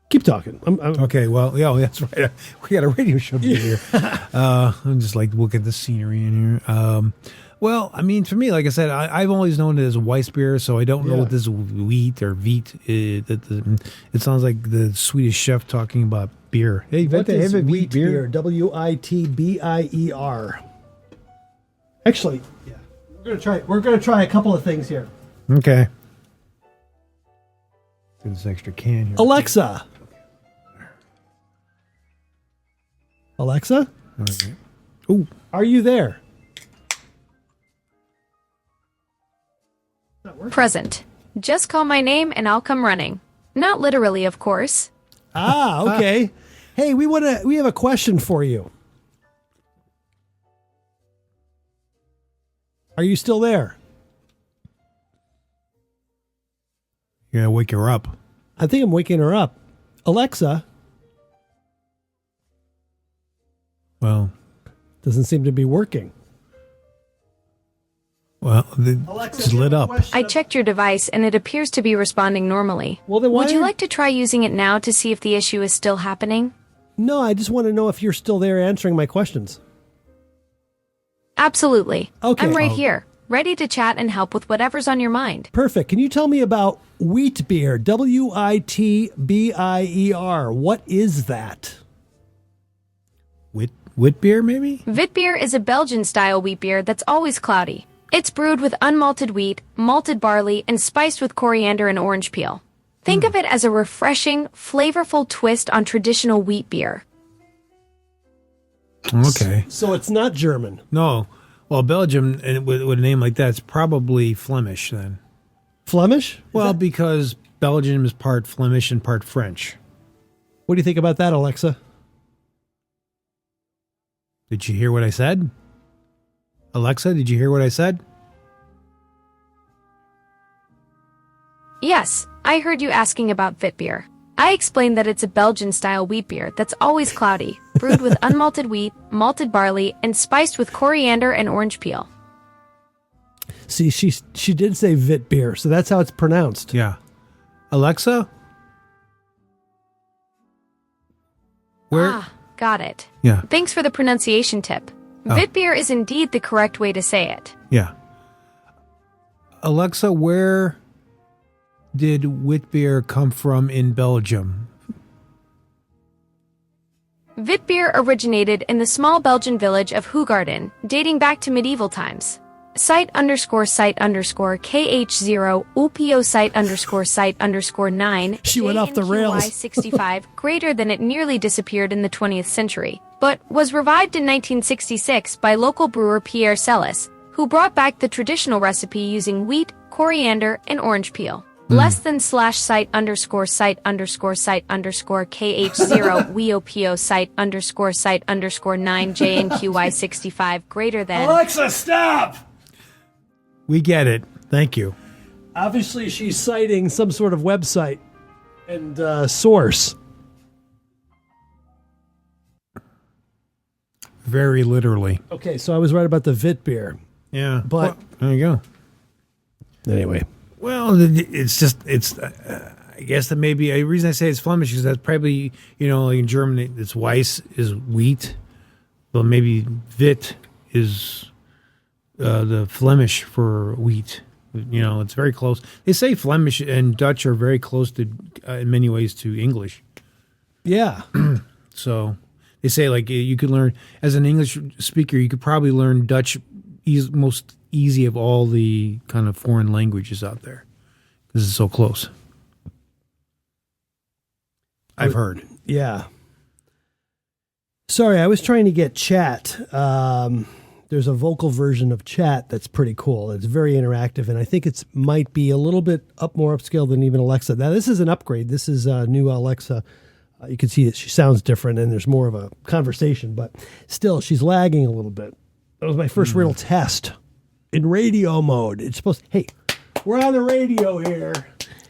Keep talking. I'm Okay, well, yeah, that's right. We got a radio show to do here. I'm just like look at the scenery in here. Well, I mean, for me, like I said, I've always known it as Weiss beer, so I don't know what this wheat or wheat. It sounds like the Swedish chef talking about beer. Hey, what is have a wheat beer? W-I-T-B-I-E-R. Actually, yeah, we're gonna try a couple of things here. Okay. Get this extra can here. Alexa. Alexa? Okay. Ooh. Are you there? Present. Just call my name and I'll come running. Not literally, of course. Ah, okay. Hey, we have a question for you. Are you still there? You gotta wake her up. I think I'm waking her up. Alexa. Well, doesn't seem to be working. Well, Alexa, it's lit up. I checked your device and it appears to be responding normally. Well, then would you like to try using it now to see if the issue is still happening? No, I just want to know if you're still there answering my questions. Absolutely. Okay. I'm right here, ready to chat and help with whatever's on your mind. Perfect. Can you tell me about wheat beer? W-I-T-B-I-E-R. What is that? Wheat beer, maybe? Wit beer is a Belgian-style wheat beer that's always cloudy. It's brewed with unmalted wheat, malted barley, and spiced with coriander and orange peel. Think of it as a refreshing, flavorful twist on traditional wheat beer. Okay. So it's not German. No. Well, Belgium, and with a name like that, it's probably Flemish then. Flemish? Well, because Belgium is part Flemish and part French. What do you think about that, Alexa? Did you hear what I said? Alexa, did you hear what I said? Yes, I heard you asking about Wit beer. I explained that it's a Belgian-style wheat beer that's always cloudy, brewed with unmalted wheat, malted barley, and spiced with coriander and orange peel. See, she did say Wit beer, so that's how it's pronounced. Yeah. Alexa? Where? Ah, got it. Yeah. Thanks for the pronunciation tip. Wit beer is indeed the correct way to say it. Yeah. Alexa, where did wheat beer come from in Belgium? Wit beer originated in the small Belgian village of Hoogarden, dating back to medieval times. site_site_KH0 UPO site_site_9 She went off the rails. 65 greater than it nearly disappeared in the 20th century, but was revived in 1966 by local brewer Pierre Celis, who brought back the traditional recipe using wheat, coriander, and orange peel. Less than /site_site_site_KH0 WEOPO site_site_9 JNQY65 greater than. Alexa, stop! We get it. Thank you. Obviously, she's citing some sort of website and source. Very literally. Okay, so I was right about the Vit beer. Yeah. But- Well, there you go. Anyway. Well, I guess that maybe a reason I say it's Flemish is that probably, like in German, it's Weiss is wheat. Well, maybe Wit is the Flemish for wheat. It's very close. They say Flemish and Dutch are very close to, in many ways, to English. Yeah. So they say, like, you could learn, as an English speaker, you could probably learn Dutch most easy of all the kind of foreign languages out there because it's so close. I've heard. Yeah. Sorry, I was trying to get chat. There's a vocal version of chat that's pretty cool. It's very interactive, and I think it might be a little bit more upscale than even Alexa. Now, this is an upgrade. This is a new Alexa. You can see that she sounds different, and there's more of a conversation, but still, she's lagging a little bit. That was my first real test in radio mode. It's supposed to, hey, we're on the radio here.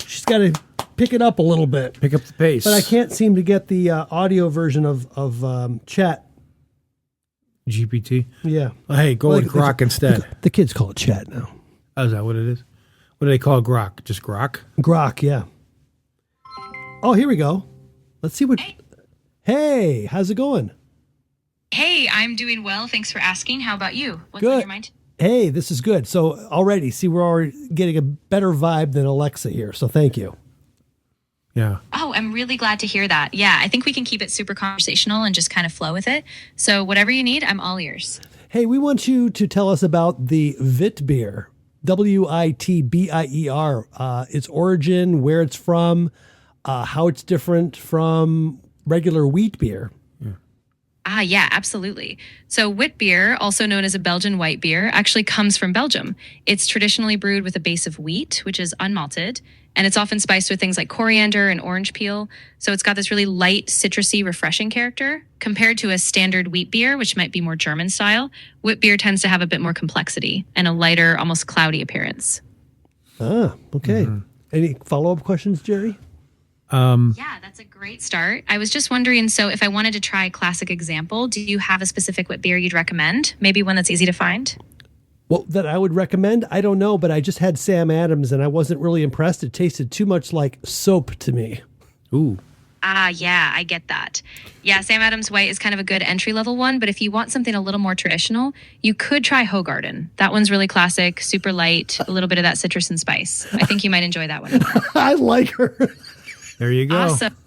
She's got to pick it up a little bit. Pick up the pace. But I can't seem to get the audio version of chat. GPT? Yeah. Well, hey, go with Grok instead. The kids call it chat now. Oh, is that what it is? What do they call Grok? Just Grok? Grok, yeah. Oh, here we go. Let's see what... Hey, how's it going? Hey, I'm doing well. Thanks for asking. How about you? What's Good. on your mind? Hey, this is good. So already, see, we're already getting a better vibe than Alexa here. So thank you. Yeah. Oh, I'm really glad to hear that. Yeah, I think we can keep it super conversational and just kind of flow with it. So whatever you need, I'm all ears. Hey, we want you to tell us about the Vit beer, WITBIER, its origin, where it's from, how it's different from regular wheat beer. Yeah, absolutely. So wit beer, also known as a Belgian white beer, actually comes from Belgium. It's traditionally brewed with a base of wheat, which is unmalted, and it's often spiced with things like coriander and orange peel. So it's got this really light, citrusy, refreshing character. Compared to a standard wheat beer, which might be more German style, wit beer tends to have a bit more complexity and a lighter, almost cloudy appearance. Ah, okay. Mm-hmm. Any follow-up questions, Jerry? Yeah, that's a great start. I was just wondering, so if I wanted to try a classic example, do you have a specific wit beer you'd recommend? Maybe one that's easy to find? Well, that I would recommend? I don't know, but I just had Sam Adams and I wasn't really impressed. It tasted too much like soap to me. Ooh. Yeah, I get that. Yeah, Sam Adams White is kind of a good entry-level one, but if you want something a little more traditional, you could try Hoegaarden. That one's really classic, super light, a little bit of that citrus and spice. I think you might enjoy that one. I like her. There you go. Awesome.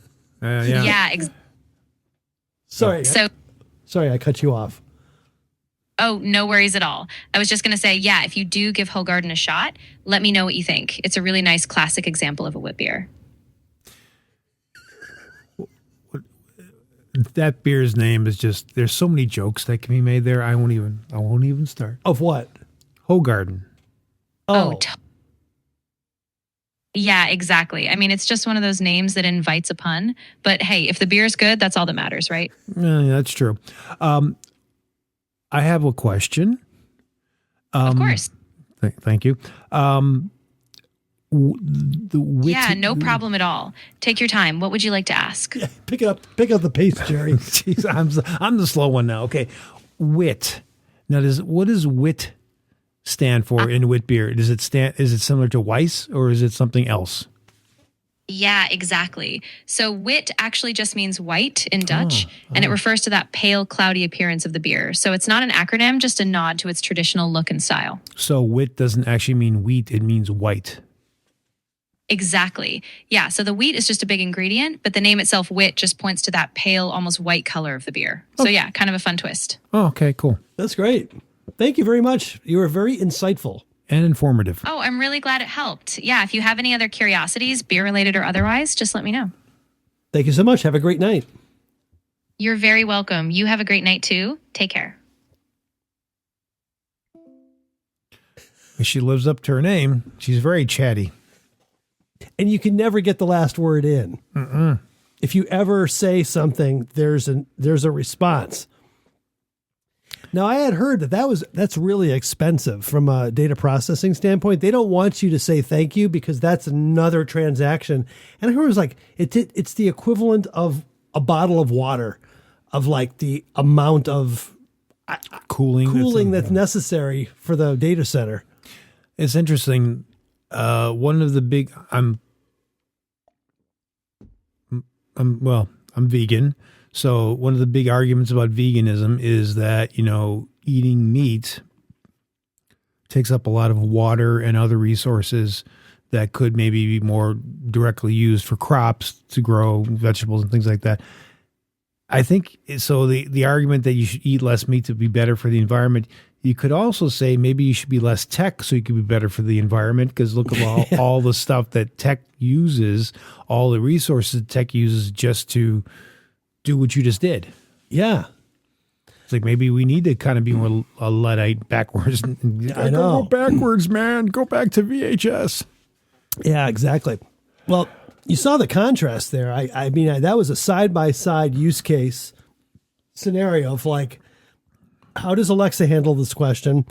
Yeah. Sorry, I cut you off. Oh, no worries at all. I was just going to say, yeah, if you do give Hoegaarden a shot, let me know what you think. It's a really nice classic example of a wit beer. That beer's name is just, there's so many jokes that can be made there. I won't even start. Of what? Hoegaarden. Oh. Yeah, exactly. I mean, it's just one of those names that invites a pun. But hey, if the beer's good, that's all that matters, right? Yeah, that's true. I have a question. Of course. Thank you. Yeah, no problem at all. Take your time. What would you like to ask? Yeah, pick up the pace, Jerry. Jeez, I'm the slow one now. Okay, wit. Now, what does wit stand for in wit beer? Is it similar to Weiss or is it something else? Yeah, exactly. So wit actually just means white in Dutch, and it refers to that pale, cloudy appearance of the beer. So it's not an acronym, just a nod to its traditional look and style. So wit doesn't actually mean wheat, it means white. Exactly. Yeah, so the wheat is just a big ingredient, but the name itself, wit, just points to that pale, almost white color of the beer. So yeah, kind of a fun twist. Oh, okay, cool. That's great. Thank you very much. You were very insightful. And informative. Oh, I'm really glad it helped. Yeah, if you have any other curiosities, beer related or otherwise, just let me know. Thank you so much. Have a great night. You're very welcome. You have a great night too. Take care. She lives up to her name. She's very chatty. And you can never get the last word in. Mm-mm. If you ever say something, there's a response. Now, I had heard that's really expensive from a data processing standpoint. They don't want you to say thank you because that's another transaction. And I heard it was like it's the equivalent of a bottle of water, of like the amount of cooling that's necessary for the data center. It's interesting. One of the big I'm vegan. So one of the big arguments about veganism is that, eating meat takes up a lot of water and other resources that could maybe be more directly used for crops to grow vegetables and things like that. I think so. The argument that you should eat less meat to be better for the environment, you could also say maybe you should be less tech so you could be better for the environment, because look at all the stuff that tech uses, all the resources tech uses just to do what you just did. Yeah. It's like maybe we need to kind of be more a Luddite backwards. I know. Go backwards, man. Go back to VHS. Yeah, exactly. Well, you saw the contrast there. I mean, that was a side-by-side use case scenario of like, how does Alexa handle this question?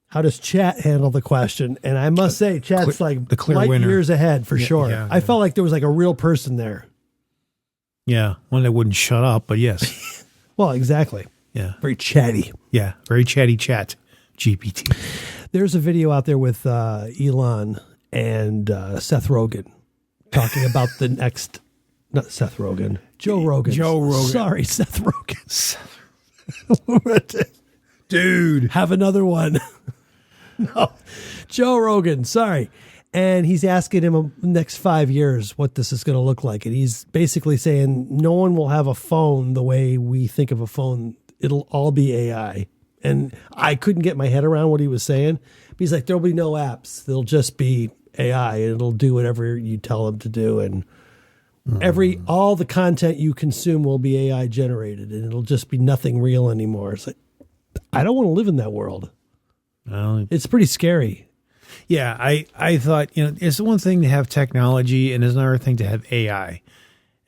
How does chat handle the question? And I must say, chat's like the clear light winner. years ahead for sure. Yeah. I felt like there was like a real person there. Yeah, one that wouldn't shut up, but yes. Well, exactly. Yeah. Very chatty. Yeah, very chatty chat, GPT. There's a video out there with Elon and Seth Rogen talking about the next, not Seth Rogen, Joe Rogan. Joe Rogan. Sorry, Seth Rogen. Dude. Have another one. No, Joe Rogan. Sorry. And he's asking him next 5 years what this is going to look like. And he's basically saying no one will have a phone the way we think of a phone. It'll all be AI. And I couldn't get my head around what he was saying. But he's like, there'll be no apps. They'll just be AI. And it'll do whatever you tell them to do. And all the content you consume will be AI generated. And it'll just be nothing real anymore. It's like, I don't want to live in that world. It's pretty scary. Yeah, I thought, it's one thing to have technology and it's another thing to have AI.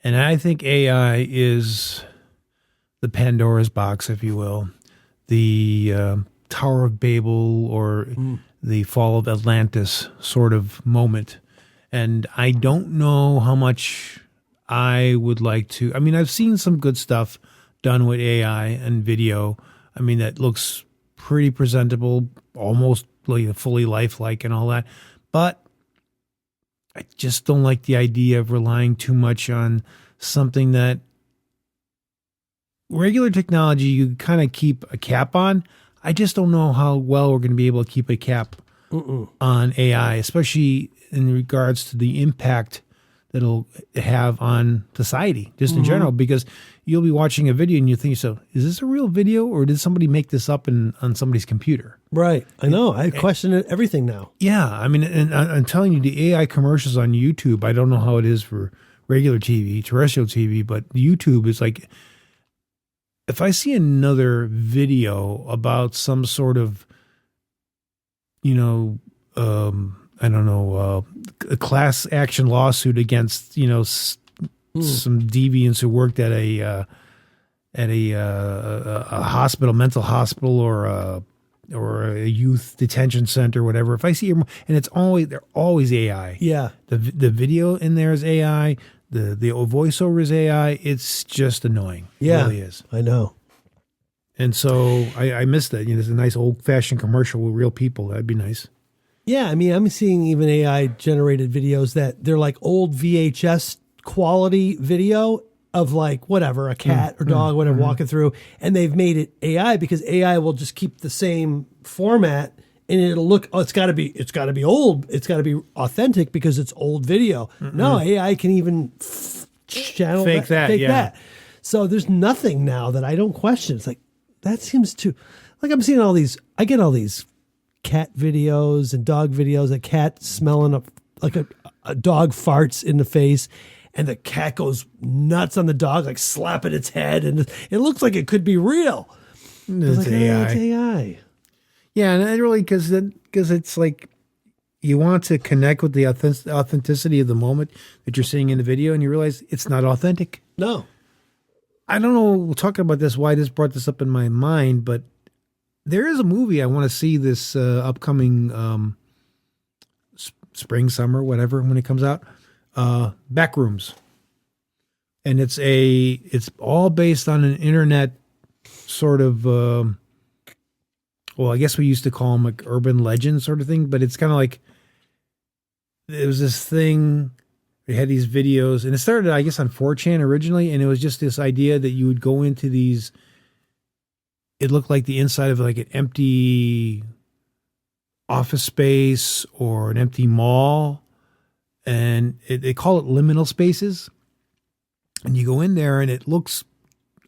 And I think AI is the Pandora's box, if you will, the Tower of Babel or the fall of Atlantis sort of moment. And I don't know how much I would like to. I mean, I've seen some good stuff done with AI and video. I mean, that looks pretty presentable, almost like fully lifelike and all that. But I just don't like the idea of relying too much on something that regular technology you kind of keep a cap on. I just don't know how well we're going to be able to keep a cap on AI, especially in regards to the impact that it'll have on society, just in general, because you'll be watching a video and you think, so is this a real video or did somebody make this up on somebody's computer? Right. I know. I question everything now. Yeah. I mean, and I'm telling you, the AI commercials on YouTube, I don't know how it is for regular TV, terrestrial TV, but YouTube is like, if I see another video about some sort of, I don't know, a class action lawsuit against, some deviants who worked at a hospital, mental hospital, or a youth detention center, whatever. If I see, and they're always AI. Yeah. The video in there is AI. The voiceover is AI. It's just annoying. Yeah. It really is. I know. And so I miss that. It's a nice old fashioned commercial with real people. That'd be nice. Yeah, I mean, I'm seeing even AI generated videos that they're like old VHS quality video of like whatever, a cat or dog, whatever, walking through, and they've made it AI because AI will just keep the same format and it'll look, it's got to be old, it's got to be authentic because it's old video. No, AI can even channel fake that. So there's nothing now that I don't question. It's like that seems too. Like I get all these cat videos and dog videos, a cat smelling a dog farts in the face and the cat goes nuts on the dog, like slapping its head. And it looks like it could be real. It's AI. It's AI. Yeah. And it really, cause it's like, you want to connect with the authenticity of the moment that you're seeing in the video, and you realize it's not authentic. No. I don't know, we're talking about this, why this brought this up in my mind, but there is a movie I want to see this upcoming spring, summer, whatever, when it comes out, Backrooms. And it's all based on an internet sort of, well, I guess we used to call them like urban legend sort of thing, but it's kind of like, it was this thing, they had these videos, and it started, I guess, on 4chan originally, and it was just this idea that you would go into these, it looked like the inside of like an empty office space or an empty mall, and they call it liminal spaces, and you go in there, and it looks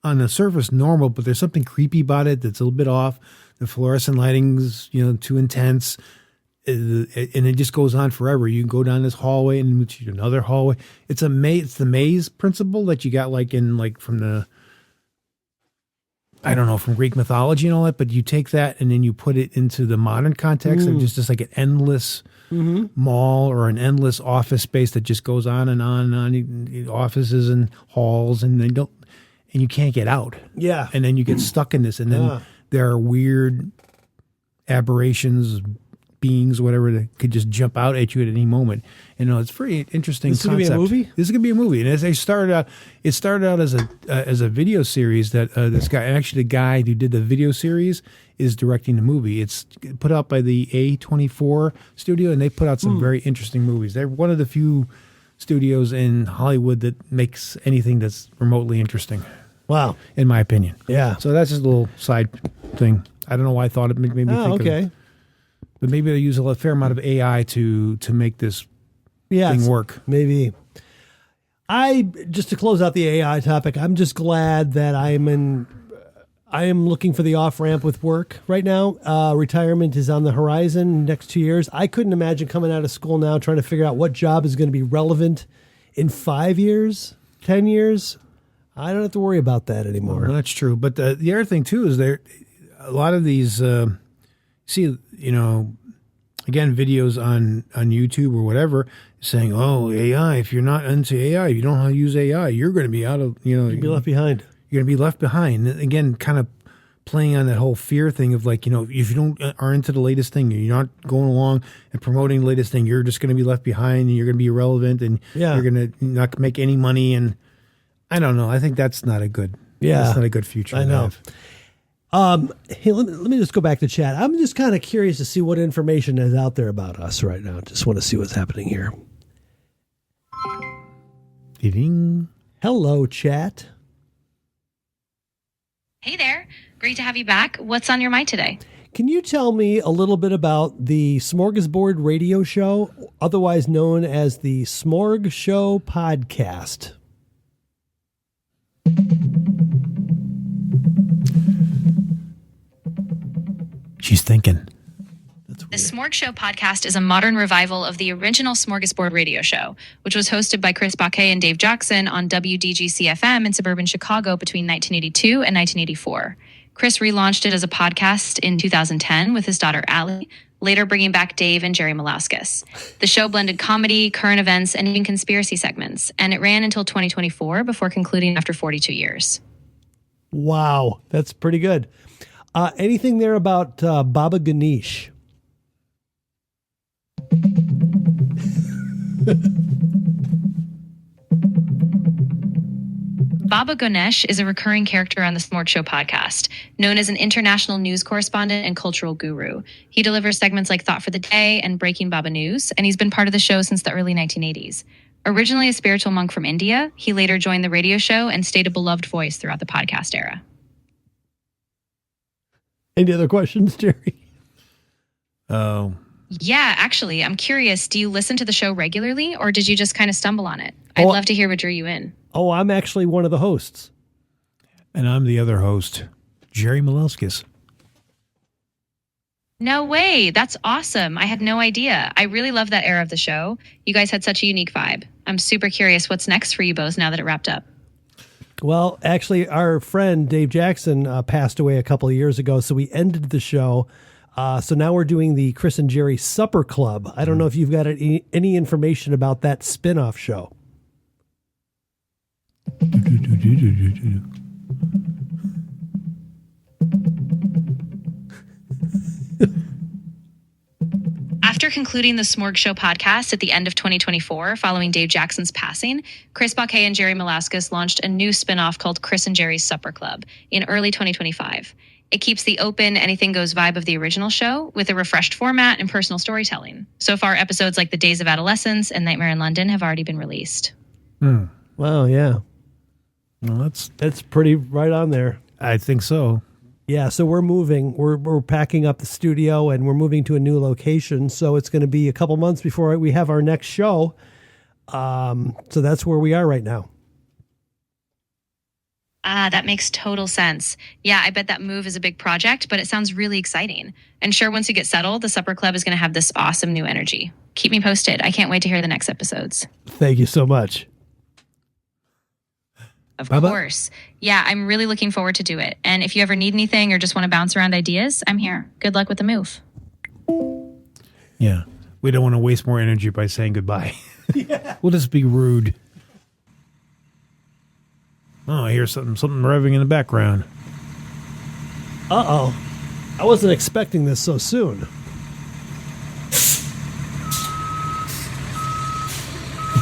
on the surface normal, but there's something creepy about it that's a little bit off. The fluorescent lighting's, too intense. And it just goes on forever. You can go down this hallway and to another hallway. It's the maze principle that you got from the, I don't know, from Greek mythology and all that, but you take that and then you put it into the modern context of just like an endless mall or an endless office space that just goes on and on and on, offices and halls, and you can't get out. Yeah. And then you get stuck in this, and then there are weird aberrations, beings, whatever, that could just jump out at you at any moment. And it's a very interesting concept. This is going to be a movie? This is going to be a movie. And as it started out as a video series that this guy, actually the guy who did the video series is directing the movie. It's put out by the A24 studio, and they put out some very interesting movies. They're one of the few studios in Hollywood that makes anything that's remotely interesting. Wow. In my opinion. Yeah. So that's just a little side thing. I don't know why I thought it made me think of. But maybe they use a fair amount of AI to make this thing work. Maybe. Just to close out the AI topic, I'm just glad that I am looking for the off-ramp with work right now. Retirement is on the horizon next 2 years. I couldn't imagine coming out of school now trying to figure out what job is going to be relevant in 5 years, 10 years. I don't have to worry about that anymore. Well, that's true. But the other thing, too, is a lot of these, again, videos on YouTube or whatever saying, oh, AI, if you're not into AI, if you don't know how to use AI, you're going to be you'll be left behind. You're going to be left behind. And again, kind of playing on that whole fear thing of if you are into the latest thing, you're not going along and promoting the latest thing, you're just going to be left behind and you're going to be irrelevant and you're going to not make any money. And I don't know. I think that's not a good, that's not a good future. I know. Hey, let me just go back to chat. I'm just kind of curious to see what information is out there about us right now. Just want to see what's happening here. Ding. Hello, chat. Hey there. Great to have you back. What's on your mind today? Can you tell me a little bit about the Smorgasbord radio show, otherwise known as the SmorgShow Podcast? She's thinking. The SmorgShow Podcast is a modern revival of the original Smorgasbord radio show, which was hosted by Chris Baquet and Dave Jackson on WDGC-FM in suburban Chicago between 1982 and 1984. Chris relaunched it as a podcast in 2010 with his daughter Allie, later bringing back Dave and Jerry Malauskis. The show blended comedy, current events, and even conspiracy segments, and it ran until 2024 before concluding after 42 years. Wow, that's pretty good. Anything there about Baba Ganesh? Baba Ganesh is a recurring character on the SmorgShow podcast, known as an international news correspondent and cultural guru. He delivers segments like Thought for the Day and Breaking Baba News, and he's been part of the show since the early 1980s. Originally a spiritual monk from India, he later joined the radio show and stayed a beloved voice throughout the podcast era. Any other questions, Jerry? Oh. Yeah, actually, I'm curious. Do you listen to the show regularly, or did you just kind of stumble on it? I'd love to hear what drew you in. Oh, I'm actually one of the hosts. And I'm the other host, Jerry Malauskis. No way. That's awesome. I had no idea. I really love that era of the show. You guys had such a unique vibe. I'm super curious what's next for you both now that it wrapped up. Well, actually, our friend Dave Jackson passed away a couple of years ago, so we ended the show. So now we're doing the Chris and Jerry Supper Club. I don't know if you've got any information about that spin-off show. After concluding the SmorgShow podcast at the end of 2024, following Dave Jackson's passing, Chris Bauquet and Jerry Malaskis launched a new spinoff called Chris and Jerry's Supper Club in early 2025. It keeps the open, anything goes vibe of the original show with a refreshed format and personal storytelling. So far, episodes like The Days of Adolescence and Nightmare in London have already been released. Wow, yeah. Well, That's pretty right on there. I think so. Yeah, so we're moving. We're packing up the studio and we're moving to a new location. So it's going to be a couple months before we have our next show. So that's where we are right now. That makes total sense. Yeah, I bet that move is a big project, but it sounds really exciting. And sure, once you get settled, the Supper Club is going to have this awesome new energy. Keep me posted. I can't wait to hear the next episodes. Thank you so much. Of course. Yeah, I'm really looking forward to do it. And if you ever need anything or just want to bounce around ideas, I'm here. Good luck with the move. Yeah. We don't want to waste more energy by saying goodbye. We'll just be rude. Oh, I hear something revving in the background. Uh-oh. I wasn't expecting this so soon.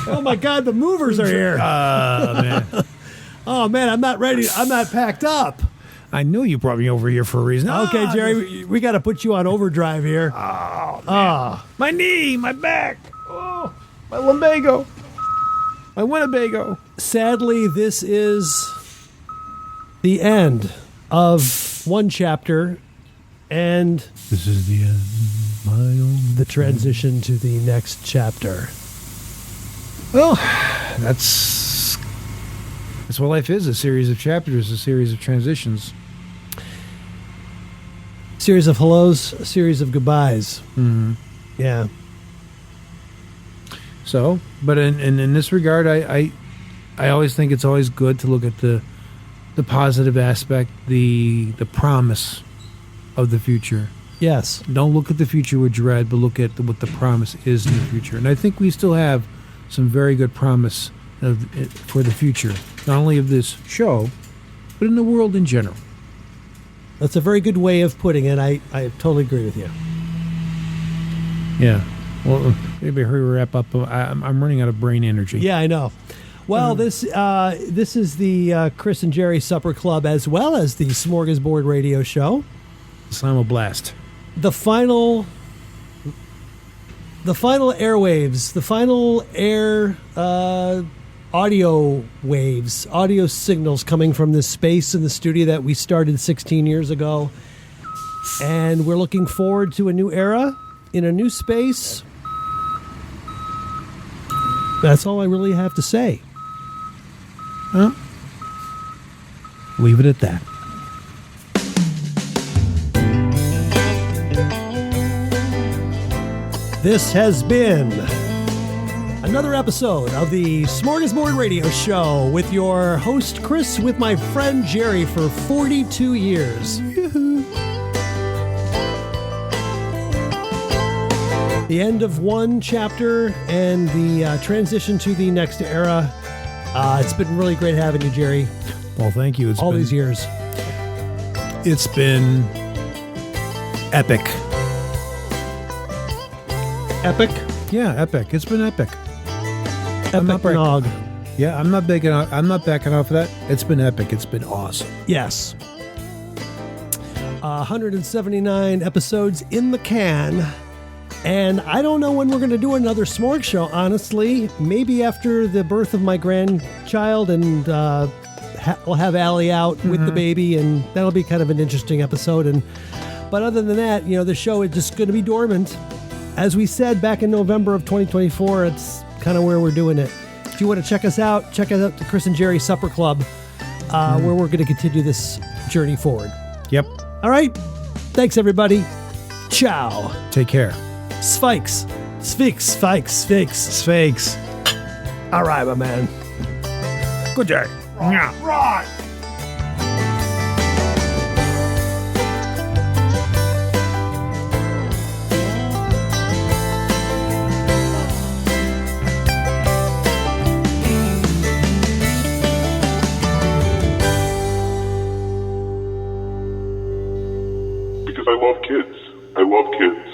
Oh, my God, the movers are here. Man. Oh, man, I'm not ready. I'm not packed up. I knew you brought me over here for a reason. Okay, Jerry, we got to put you on overdrive here. Oh, man. My knee, my back. Oh, my lumbago. My Winnebago. Sadly, this is the end of one chapter, and This is the end, my own. the transition to the next chapter. Well, that's what life is, a series of chapters, a series of transitions. Series of hellos, a series of goodbyes. Mm-hmm. Yeah. So, but in this regard, I always think it's always good to look at the positive aspect, the promise of the future. Yes. Don't look at the future with dread, but look at what the promise is in the future. And I think we still have some very good promise for the future, not only of this show, but in the world in general. That's a very good way of putting it. I totally agree with you. Yeah. Well, maybe hurry wrap up. I'm running out of brain energy. Yeah, I know. Well, this is the Chris and Jerry Supper Club, as well as the Smorgasbord Radio Show. Simoblast. The final airwaves, the final air audio waves, audio signals coming from this space in the studio that we started 16 years ago. And we're looking forward to a new era in a new space. That's all I really have to say. Huh? Leave it at that. This has been another episode of the Smorgasbord Radio Show with your host, Chris, with my friend Jerry for 42 years. The end of one chapter and the transition to the next era. It's been really great having you, Jerry. Well, thank you. All these years. It's been epic. Epic? Yeah, epic. It's been epic. Epic nog. Yeah, I'm not backing off of that. It's been epic. It's been awesome. Yes. 179 episodes in the can. And I don't know when we're going to do another Smorg Show, honestly. Maybe after the birth of my grandchild, and we'll have Allie out with the baby, and that'll be kind of an interesting episode. But other than that, the show is just going to be dormant. As we said back in November of 2024, it's kind of where we're doing it. If you want to check us out the Chris and Jerry Supper Club, where we're going to continue this journey forward. Yep. All right. Thanks, everybody. Ciao. Take care. Sphinx. Sphinx. Sphinx. All right, my man. Good day. Right. Because I love kids.